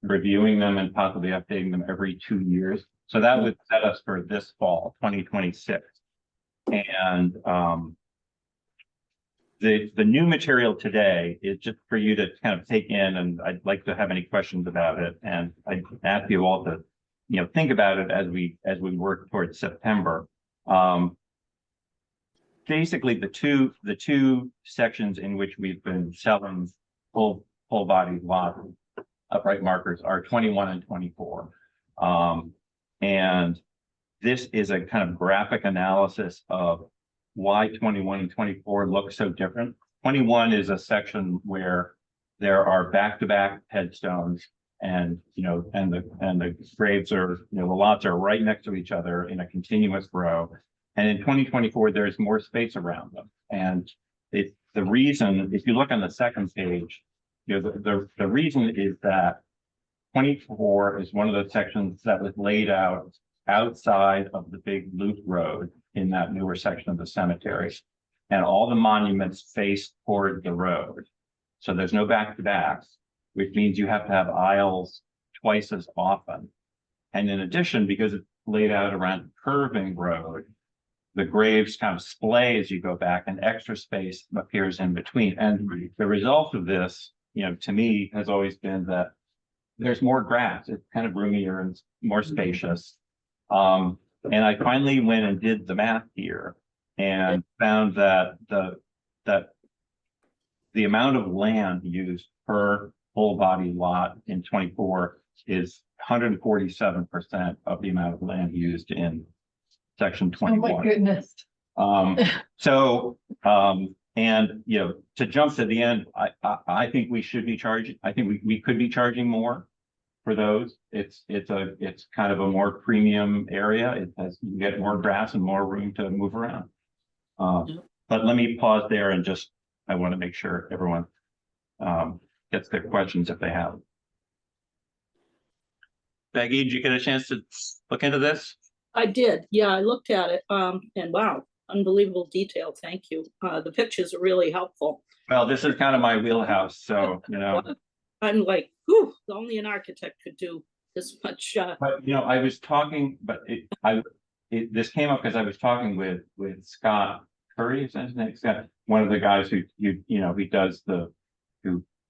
reviewing them and possibly updating them every 2 years. So that would set us for this fall, 2026. And the new material today is just for you to kind of take in, and I'd like to have any questions about it. And I'd ask you all to, think about it as we work towards September. Basically, the two sections in which we've been selling full body lot upright markers are 21 and 24. And this is a kind of graphic analysis of why 21 and 24 look so different. 21 is a section where there are back-to-back headstones, and the graves are, the lots are right next to each other in a continuous row. And in 2024, there's more space around them. And the reason, if you look on the second page, the reason is that 24 is one of the sections that was laid out outside of the big loop road in that newer section of the cemetery. And all the monuments face toward the road. So there's no back-to-backs, which means you have to have aisles twice as often. And in addition, because it's laid out around a curving road, the graves kind of splay as you go back, and extra space appears in between. And the result of this, to me, has always been that there's more grass. It's kind of roomier and more spacious. And I finally went and did the math here and found that the amount of land used per full body lot in 24 is 147% of the amount of land used in section 21. Oh my goodness. And to jump to the end, I think we should be charging. I think we could be charging more for those. It's kind of a more premium area. You get more grass and more room to move around. But let me pause there and I want to make sure everyone gets their questions if they have. Peggy, did you get a chance to look into this? I did. Yeah, I looked at it. And wow, unbelievable detail. Thank you. The pictures are really helpful. Well, this is kind of my wheelhouse, so I'm like, whew, only an architect could do this much. But I was talking, but this came up because I was talking with Scott Curry, is his name? Scott, one of the guys who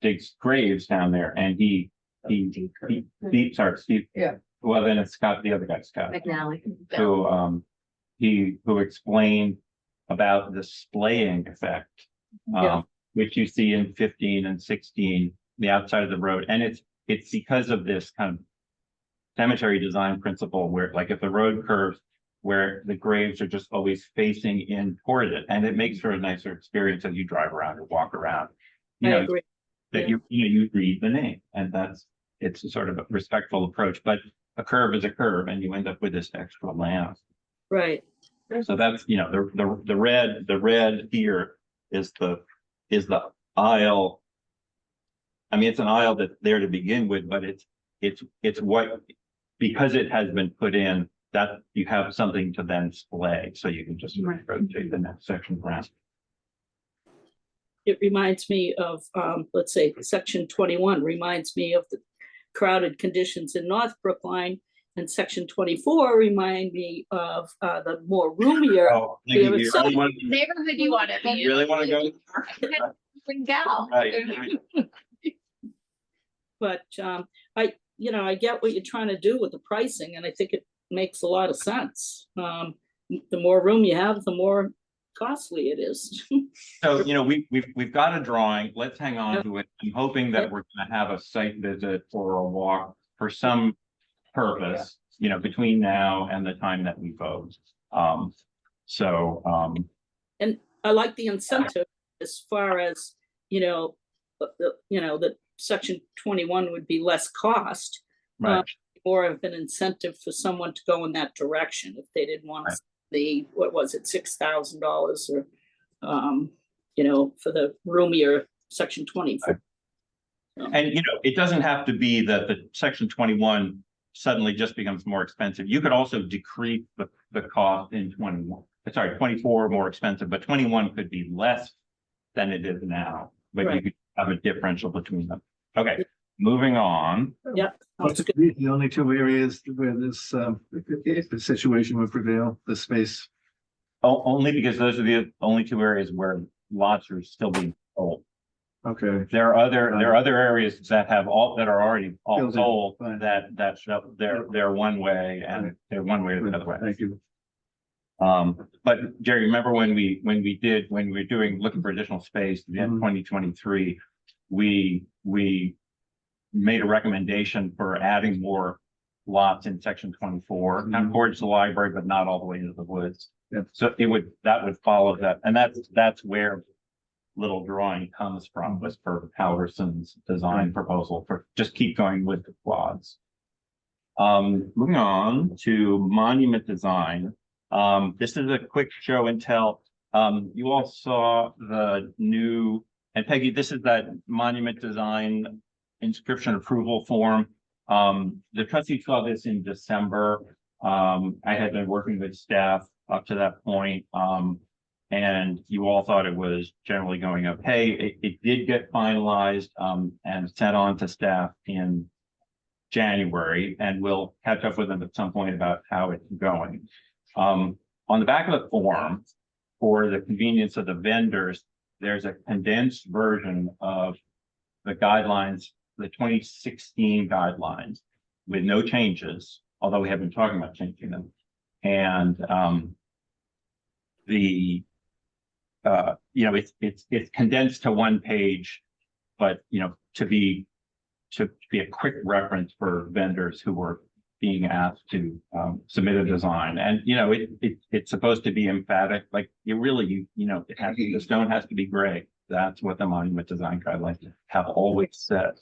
digs graves down there, and Steve. Yeah. Well, then it's Scott, the other guy, Scott. McNally. Who explained about the splaying effect, which you see in 15 and 16, the outside of the road. And it's because of this kind of cemetery design principle where, like, if the road curves, where the graves are just always facing in toward it, and it makes for a nicer experience as you drive around or walk around. I agree. That you read the name, and it's a sort of a respectful approach, but a curve is a curve, and you end up with this extra land. Right. So that's, the red here is the aisle. I mean, it's an aisle that's there to begin with, but it's what, because it has been put in, that you have something to then splay, so you can just rotate the next section around. It reminds me of, let's say, section 21 reminds me of the crowded conditions in North Brookline And section 24 remind me of the more roomier. Oh, Yeah, you but really some- want, Neighborhood you want to be. you really want to go? Bring gal. Right. But I get what you're trying to do with the pricing, and I think it makes a lot of sense. The more room you have, the more costly it is. So, we've got a drawing. Let's hang on to it. I'm hoping that we're gonna have a site visit or a walk for some purpose, between now and the time that we vote. And I like the incentive as far as, that section 21 would be less cost. Right. More of an incentive for someone to go in that direction if they didn't want Right. what was it, $6,000 or, for the roomier section 24. And, it doesn't have to be that the section 21 suddenly just becomes more expensive. You could also decrease the cost in 24 more expensive, but 21 could be less than it is now, but you Right. could have a differential between them. Okay, moving on. Yeah. What's the only two areas where this, if the situation would prevail, the space? Only because those are the only two areas where lots are still being sold. Okay, There are other areas that are already all Building, sold fine. they're one way and they're one way or the other way. thank you. But Jerry, remember when we were looking for additional space in 2023, we made a recommendation for adding more lots in section 24, not towards the library, but not all the way into the woods. Yep. So that would follow that. And that's where little drawing comes from, was for Halverson's design proposal for just keep going with the quads. Moving on to monument design. This is a quick show and tell. You all saw the new, and Peggy, this is that monument design inscription approval form. The trustees saw this in December. I had been working with staff up to that point. And you all thought it was generally going okay. It did get finalized and sent on to staff in January, and we'll catch up with them at some point about how it's going. On the back of the form, for the convenience of the vendors, there's a condensed version of the guidelines, the 2016 guidelines, with no changes, although we have been talking about changing them. And it's condensed to one page, but to be a quick reference for vendors who were being asked to submit a design. And it's supposed to be emphatic, like the stone has to be gray. That's what the monument design guidelines have always said.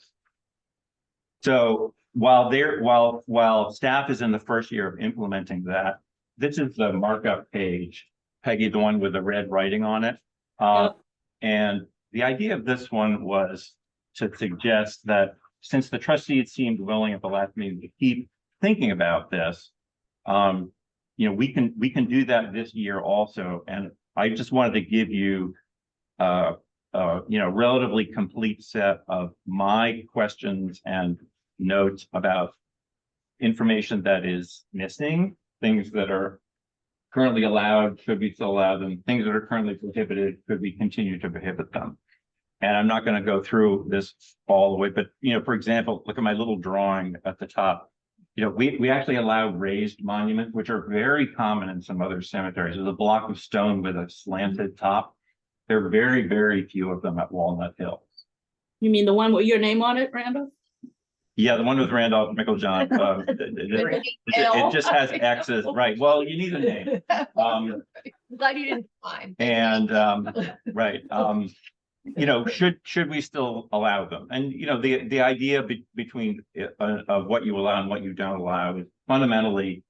So while staff is in the first year of implementing that, this is the markup page, Peggy, the one with the red writing on it. Yep. And the idea of this one was to suggest that since the trustees seemed willing at the last meeting to keep thinking about this, we can do that this year also. And I just wanted to give you relatively complete set of my questions and notes about information that is missing, things that are currently allowed, should we still allow them, things that are currently prohibited, could we continue to prohibit them? And I'm not going to go through this all the way, but for example, look at my little drawing at the top. We actually allow raised monuments, which are very common in some other cemeteries. There's a block of stone with a slanted top. There are very, very few of them at Walnut Hill. You mean the one with your name on it, Randall? Yeah, the one with Randolph Micklejohn. It just has X's, right? Well, you need a name. I'm glad you didn't find. And right. Should we still allow them? And the idea between of what you allow and what you don't allow is fundamentally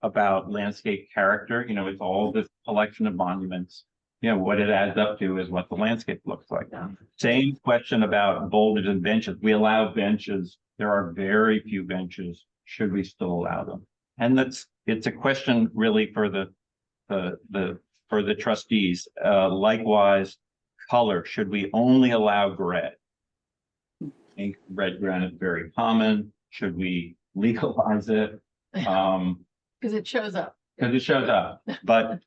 about landscape character. It's all this collection of monuments. What it adds up to is what the landscape looks like. Yeah. Same question about boulders and benches. We allow benches. There are very few benches. Should we still allow them? And it's a question really for the trustees. Likewise, color. Should we only allow gray? I think red granite is very common. Should we legalize it? Because it shows up. because it shows up, but,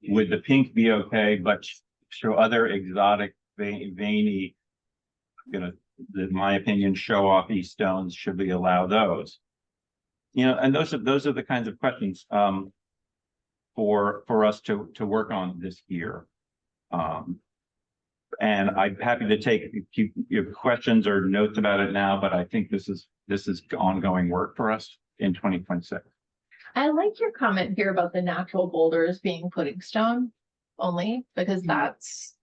would the pink be okay, but show other exotic veiny, in my opinion, show offy stones, should we allow those? And those are the kinds of questions, for us to work on this year. And I'm happy to take your questions or notes about it now, but I think this is ongoing work for us in 2026. I like your comment here about the natural boulders being pudding stone only, because that's,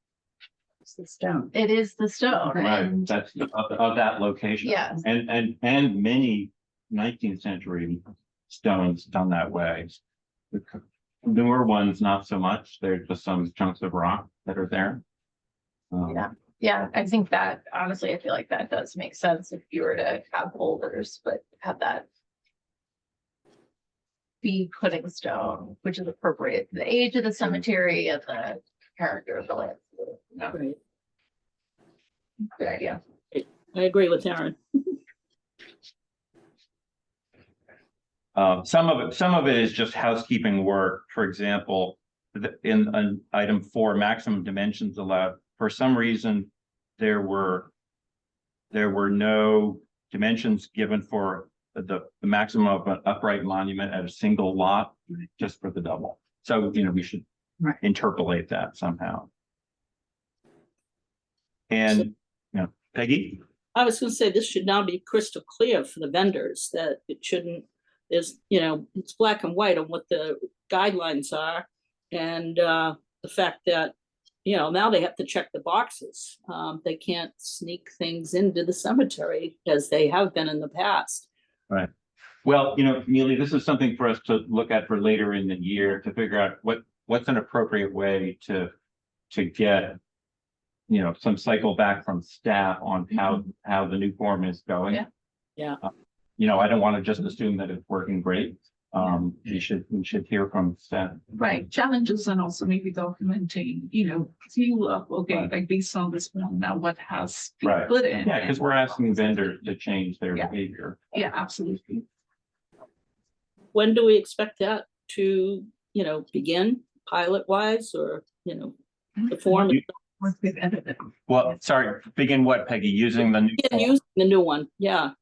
It's the stone. it is the stone. Right, And that's of that location. yes, And many 19th century stones done that way. The newer ones, not so much. They're just some chunks of rock that are there. yeah, I think that honestly, I feel like that does make sense if you were to have boulders, but have that be pudding stone, which is appropriate to the age of the cemetery and the character of the land. Right. Good idea. I agree with Aaron. Some of it is just housekeeping work. For example, in item 4, maximum dimensions allowed. For some reason, there were no dimensions given for the maximum of an upright monument at a single lot, just for the double. So, we should Right. interpolate that somehow. And, Peggy? I was gonna say, this should now be crystal clear for the vendors, that it shouldn't, it's black and white on what the guidelines are. And the fact that, now they have to check the boxes. They can't sneak things into the cemetery as they have been in the past. Right. Well, Neely, this is something for us to look at for later in the year to figure out what's an appropriate way to get, some cycle back from staff on how the new form is going. Yeah. I don't want to just assume that it's working great. We should hear from staff. Right, challenges and also maybe documenting, view of, okay, Right. like based on this one, now what has Right. been put in. Yeah, because we're asking vendors to change their Yeah. behavior. Yeah, absolutely. When do we expect that to, begin pilot wise, or, the form? You- Once we've edited. Well, sorry, begin what, Peggy? Using the new Yeah, form? using the new one, yeah.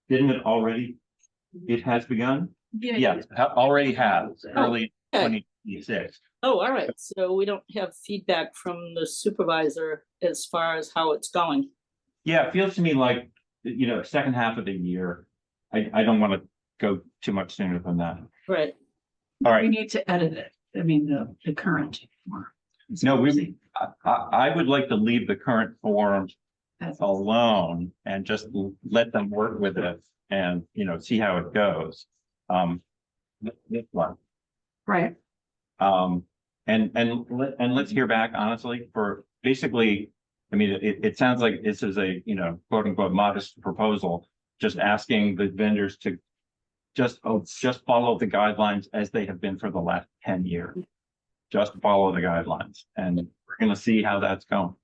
Didn't it already? It has begun? Yeah. Yes, already has, early okay. 2026. Oh, all right, so we don't have feedback from the supervisor as far as how it's going. Yeah, it feels to me like, second half of the year. I don't want to go too much sooner than that. Right. All We right, need to edit it. I mean, the current. no, I would like to leave the current form alone and just let them work with it and, see how it goes. This one. Right. And let's hear back honestly for basically, I mean, it sounds like this is a, quote unquote modest proposal, just asking the vendors to just follow the guidelines as they have been for the last 10 years. Just follow the guidelines and we're gonna see how that's going.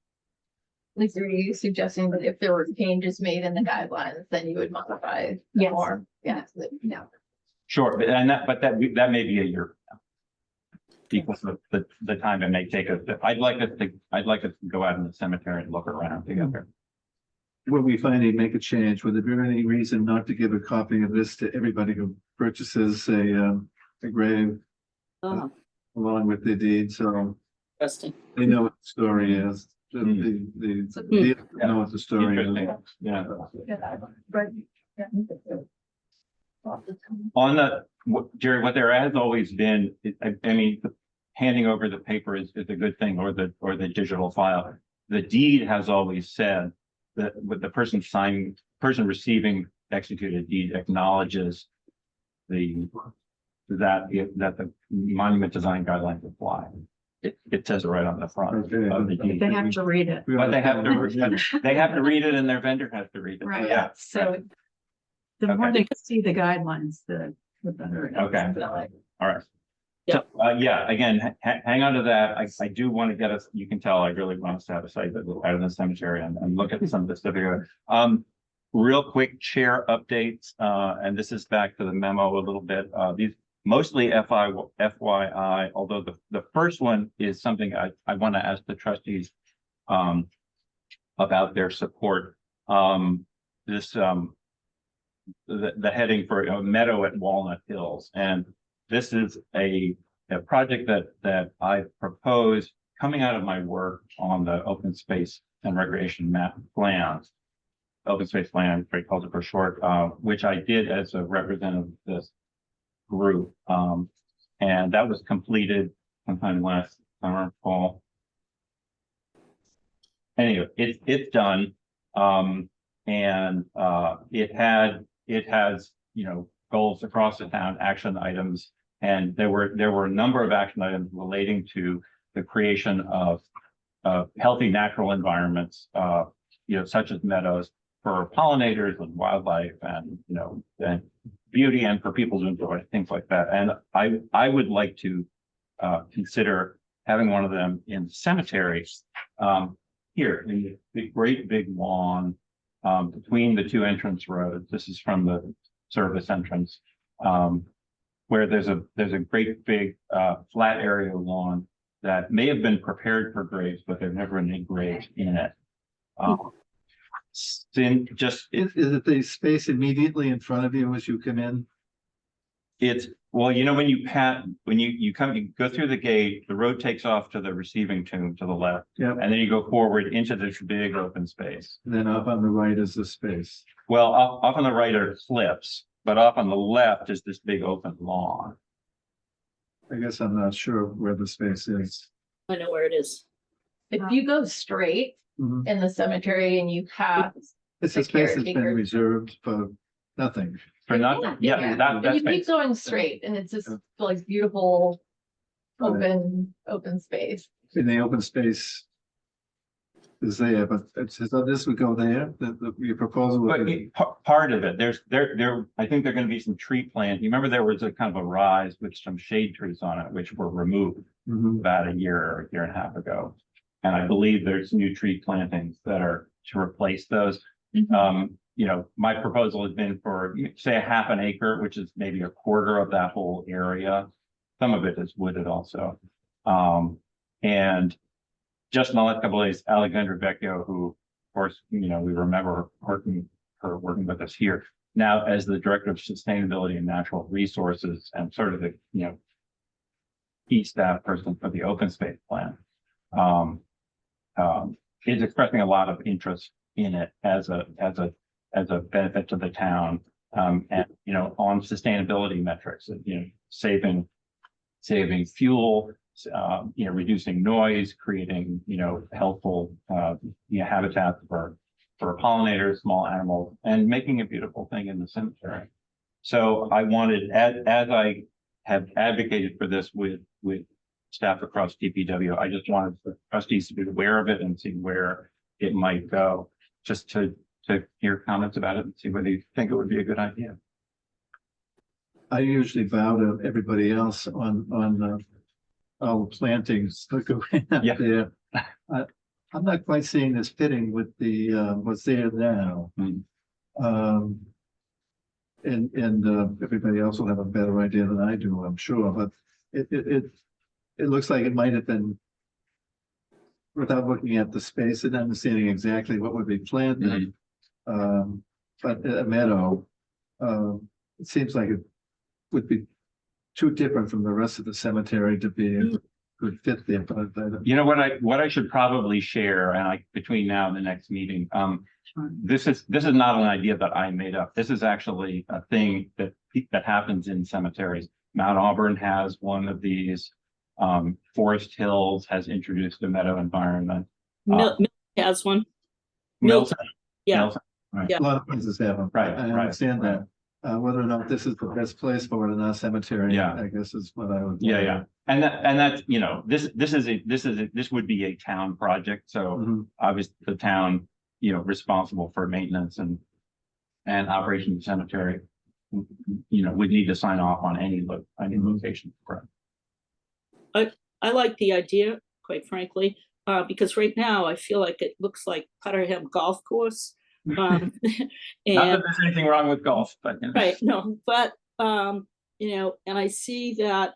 Lisa, are you suggesting that if there were changes made in the guidelines, then you would modify the Yes. form? Yeah, yeah. Sure, but that may be a year. From now. Because of the time it may take us, I'd like us to go out in the cemetery and look around together. When we finally make a change, would there be any reason not to give a copy of this to everybody who purchases a grave Oh, along with the deed, so interesting. they know what the story is? The deed know what the story is. Interesting, yeah. Right. On Jerry, what there has always been, I mean, handing over the paper is a good thing, or the digital file. The deed has always said that with the person receiving executed deed acknowledges that the monument design guidelines apply. It says it right on the front Okay. of the deed. They have to read it. But they have to read it and their vendor has to read it. Right. Yeah. So the more Okay. they can see the guidelines, the better. it is. Okay. All right. Yeah. So, yeah, again, hang on to that. I do want to get us, you can tell, I really want us to have a site that out in the cemetery and look at some of the stuff here. real quick chair updates, and this is back to the memo a little bit. These mostly FYI, although the first one is something I want to ask the trustees about their support. The heading for a meadow at Walnut Hills, and this is a project that I proposed coming out of my work on the open space and recreation map plans. Open space plan, Great calls it for short, which I did as a representative of this group. And that was completed sometime last summer, fall. Anyway, it's done. And it has, you know, goals across the town, action items, and there were a number of action items relating to the creation of healthy natural environments, you know, such as meadows for pollinators and wildlife, and you know, and beauty, and for people to enjoy things like that. And I would like to consider having one of them in cemeteries here in the great big lawn between the two entrance roads. This is from the service entrance, where there's a great big flat area lawn that may have been prepared for graves, but there never any graves in it. Is it the space immediately in front of you as you come in? It's, well, you know, when you go through the gate, the road takes off to the receiving tomb to the left. Yep. And then you go forward into this big open space. And then up on the right is the space. Well, off on the right are cliffs, but off on the left is this big open lawn. I guess I'm not sure where the space is. I know where it is. If you go straight Mhm. in the cemetery and you pass, It's a The space that's been caretaker. reserved for nothing. For nothing, yeah, that and you space. keep going straight and it's just like beautiful open space. In the open space is there, but so this would go there, your proposal would But be. part of it, I think there are gonna be some tree planting. You remember there was a kind of a rise with some shade trees on it, which were removed Mhm. about a year and a half ago. And I believe there's new tree plantings that are to replace those. You know, my proposal has been for, say, a half an acre, which is maybe a quarter of that whole area. Some of it is wooded also. And just in the last couple of days, Alexandra Vecchio, who, of course, you know, we remember working with us here, now as the Director of Sustainability and Natural Resources and sort of the, you know, key staff person for the open space plan, is expressing a lot of interest in it as a benefit to the town, and, you know, on sustainability metrics, you know, saving fuel, you know, reducing noise, creating, you know, helpful, you know, habitat for pollinators, small animals, and making a beautiful thing in the cemetery. So I wanted, as I have advocated for this with staff across DPW, I just wanted the trustees to be aware of it and see where it might go, just to hear comments about it and see whether you think it would be a good idea. I usually bow to everybody else on all the plantings that go in up Yeah. there. I'm not quite seeing this fitting with the what's there now. And everybody else will have a better idea than I do, I'm sure, but it looks like it might have been, without looking at the space and understanding exactly what would be planted. But a meadow, it seems like it would be too different from the rest of the cemetery to be a good fit there. But You know what I should probably share, and between now and the next meeting, this is not an idea that I made up. This is actually a thing that happens in cemeteries. Mount Auburn has one of these. Forest Hills has introduced a meadow environment. Milton has one. Milton. Yeah. Milton, right. Yeah. a lot of places have them. Right, I right, understand that. Whether or not this is the best place for it in our cemetery, Yeah. I guess is what I would. Yeah. And that's, you know, this would be a town project. So Mhm. obviously the town, you know, responsible for maintenance and operation of the cemetery, you know, would need to sign off on any location. Correct. I like the idea, quite frankly, because right now I feel like it looks like Putterham Golf Course. Um, Not that and, there's anything wrong with golf, but. You know. right, no, but, and I see that,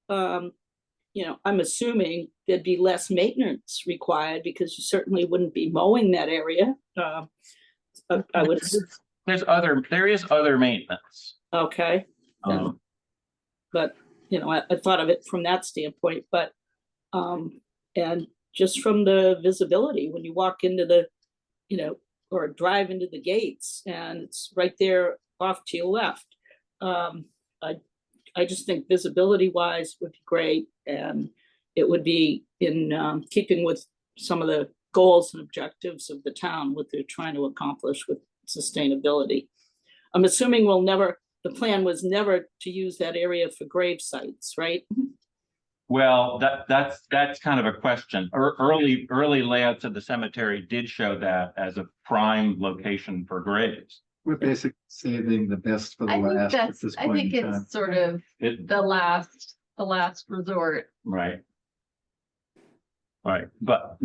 I'm assuming there'd be less maintenance required because you certainly wouldn't be mowing that area. I would, There is other maintenance. okay. Um, But, I thought of it from that standpoint, but, and just from the visibility, when you walk into the, or drive into the gates and it's right there off to your left. I just think visibility wise would be great and it would be in keeping with some of the goals and objectives of the town, what they're trying to accomplish with sustainability. I'm assuming the plan was never to use that area for grave sites, right? Well, that's kind of a question. Early layouts of the cemetery did show that as a prime location for graves. We're basically saving the best for the I think last at that's, this I point think in time. it's sort of It, the last resort. right. Right, but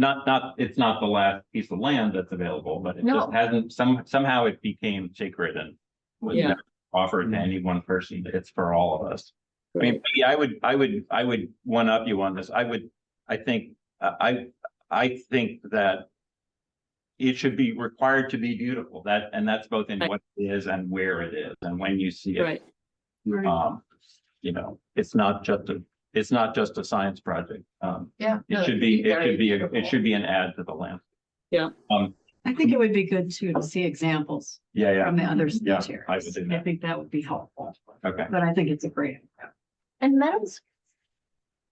it's not the last piece of land that's available, but it No. just hasn't, somehow it became sacred and was Yeah. never offered to any one person. It's for all of us. I mean, yeah, I would one up you on this. I think that it should be required to be beautiful. That's both in what it is and where it is and when you see it. Right. Right. It's not just a science project. Yeah. It should be an add to the land. Yeah. I think it would be good too to see examples Yeah. from the other Yeah, cemeteries. I would do that. I think that would be helpful, Okay. but I think it's a great. And meadows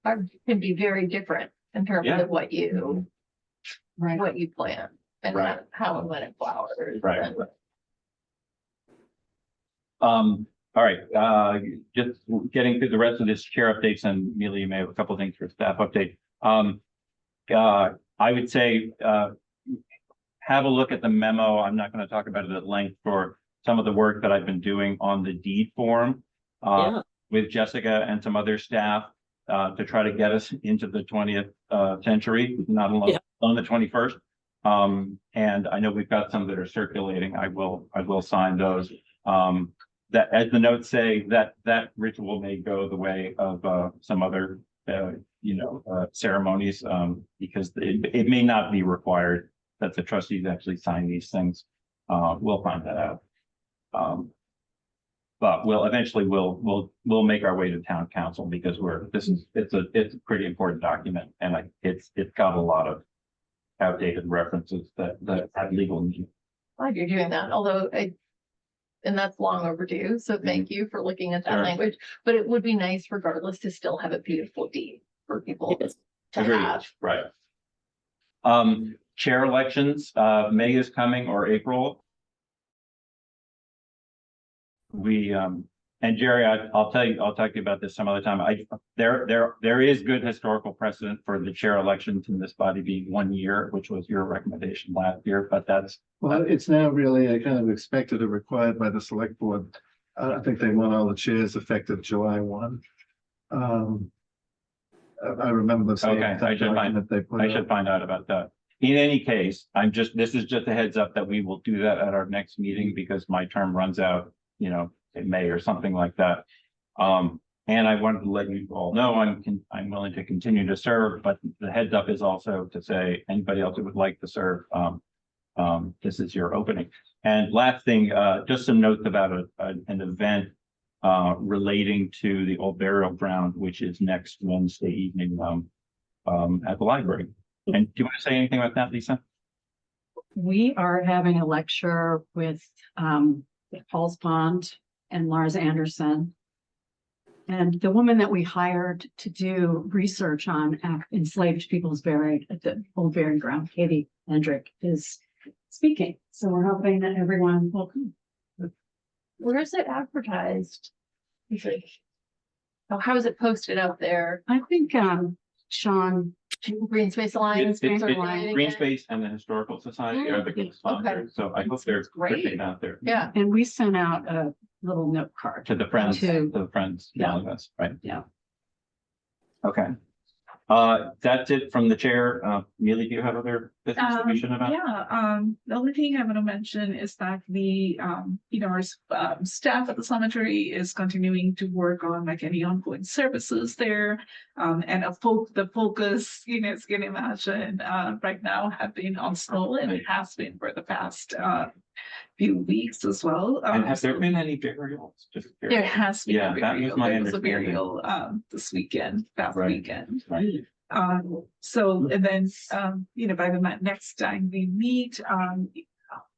can be very different in terms Yeah. of what you Right. plant and Right. how and when it flowers. Right. and- All right, just getting through the rest of this chair updates, and Amelia, you may have a couple of things for staff update. I would say, have a look at the memo. I'm not going to talk about it at length for some of the work that I've been doing on the deed form Yeah. with Jessica and some other staff to try to get us into the 20th century, not on the 21st. And I know we've got some that are circulating. I will sign those. That, as the notes say, that ritual may go the way of some other ceremonies because it may not be required that the trustees actually sign these things. We'll find that out. But we'll make our way to town council because it's a pretty important document and it's got a lot of outdated references that have legal meaning. Glad you're doing that, and that's long overdue, so thank you for looking at that Sure. language, but it would be nice regardless to still have a beautiful deed for people Yes. to Agreed. have. Right. Chair elections, May is coming or April. And Jerry, I'll talk to you about this some other time. There is good historical precedent for the chair elections in this body being 1 year, which was your recommendation last year, but Well, it's now really a kind of expected or required by the select board. I think they want all the chairs effective July 1. I remember seeing Okay, that I should find- document they put I out. should find out about that. In any case, this is just a heads up that we will do that at our next meeting because my term runs out, in May or something like that. And I wanted to let you all know I'm willing to continue to serve, but the heads up is also to say anybody else who would like to serve, this is your opening. And last thing, just some notes about an event relating to the old burial ground, which is next Wednesday evening at the library. And do you want to say anything about that, Lisa? We are having a lecture with Paul's Pond and Lars Anderson. And the woman that we hired to do research on enslaved peoples buried at the old burial ground, Katie Hendrick, is speaking. So we're hoping that everyone will come. Where is it advertised? How is it posted out there? I think Sean, Green Space Alliance? It's circulating Green it? Space and the Historical Society are the Okay. sponsors, so I hope they're Great. pushing out there. Yeah, and we sent out a little note card. To the friends, Yeah. mailing us, right? Yeah. Okay. That's it from the chair. Amelia, do you have other business that we should know about? The only thing I want to mention is that our staff at the cemetery is continuing to work on like any ongoing services there. And the focus, as you can imagine, right now have been on snow, and it has been for the past few weeks as well. And have there been any burials? Just There curious. has been Yeah, a that was burial. my There was a understanding. burial this weekend, past Right. weekend. Right. And then, by the next time we meet,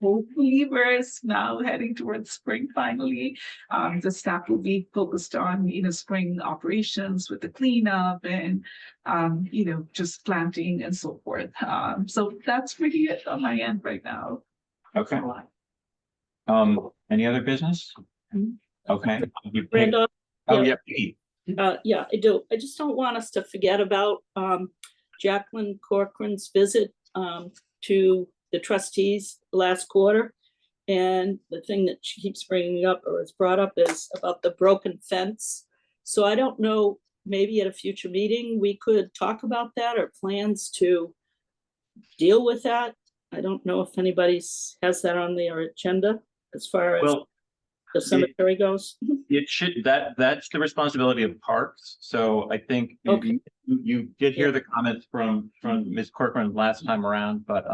hopefully we're now heading towards spring finally. The staff will be focused on, spring operations with the cleanup and, just planting and so forth. So that's really it on my end right now. Okay. Any other business? Okay. You pick- Brenda, Oh, yeah. yeah, Pete. yeah, I do. I just don't want us to forget about Jacqueline Corcoran's visit to the trustees last quarter. And the thing that she keeps bringing up or is brought up is about the broken fence. So I don't know, maybe at a future meeting, we could talk about that or plans to deal with that. I don't know if anybody has that on their agenda as far as Well, the cemetery goes. it should, that's the responsibility of parks. So I think Okay. you did hear the comments from Ms. Corcoran last time around, but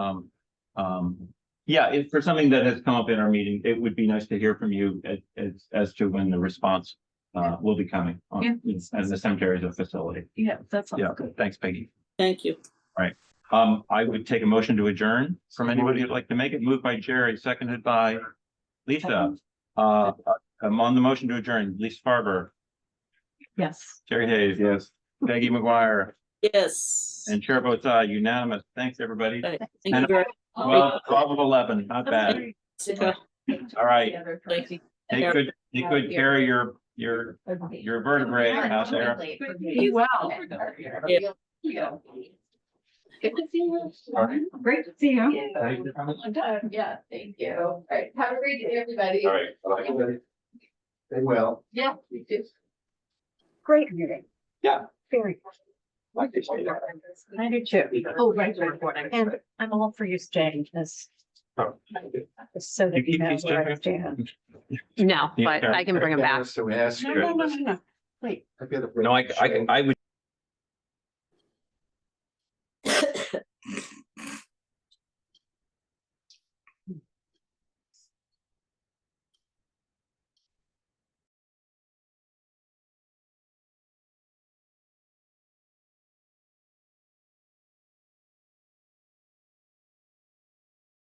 yeah, if for something that has come up in our meeting, it would be nice to hear from you as to when the response will be coming on as the cemetery as a facility. Yeah, that's Yeah, good. thanks, Peggy. Thank you. I would take a motion to adjourn from anybody who'd like to make it. Moved by Jerry, seconded by Lisa. I'm on the motion to adjourn. Lisa Farber, Yes. Jerry Hayes. Yes. Peggy McGuire, Yes. and chair votes aye, unanimous. Thanks, everybody. Thank you very Well, 12 of 11, not bad. much. All right. Thank you. Take good care of your vertebrae out there. Be well. Yeah. Good to see you. Great to see you. Yeah, thank you. All right, have a great day, everybody. All right. Well. Yeah, you too. Great meeting. Yeah. Very. Like to say that. I do too. Oh, right. And I'm all for you staying this, Oh. so You that you keep know these where I children? stand. No, Yeah, but I can bring them back. So ask No, you. no, no, no, no. Wait. I've got a- No, I would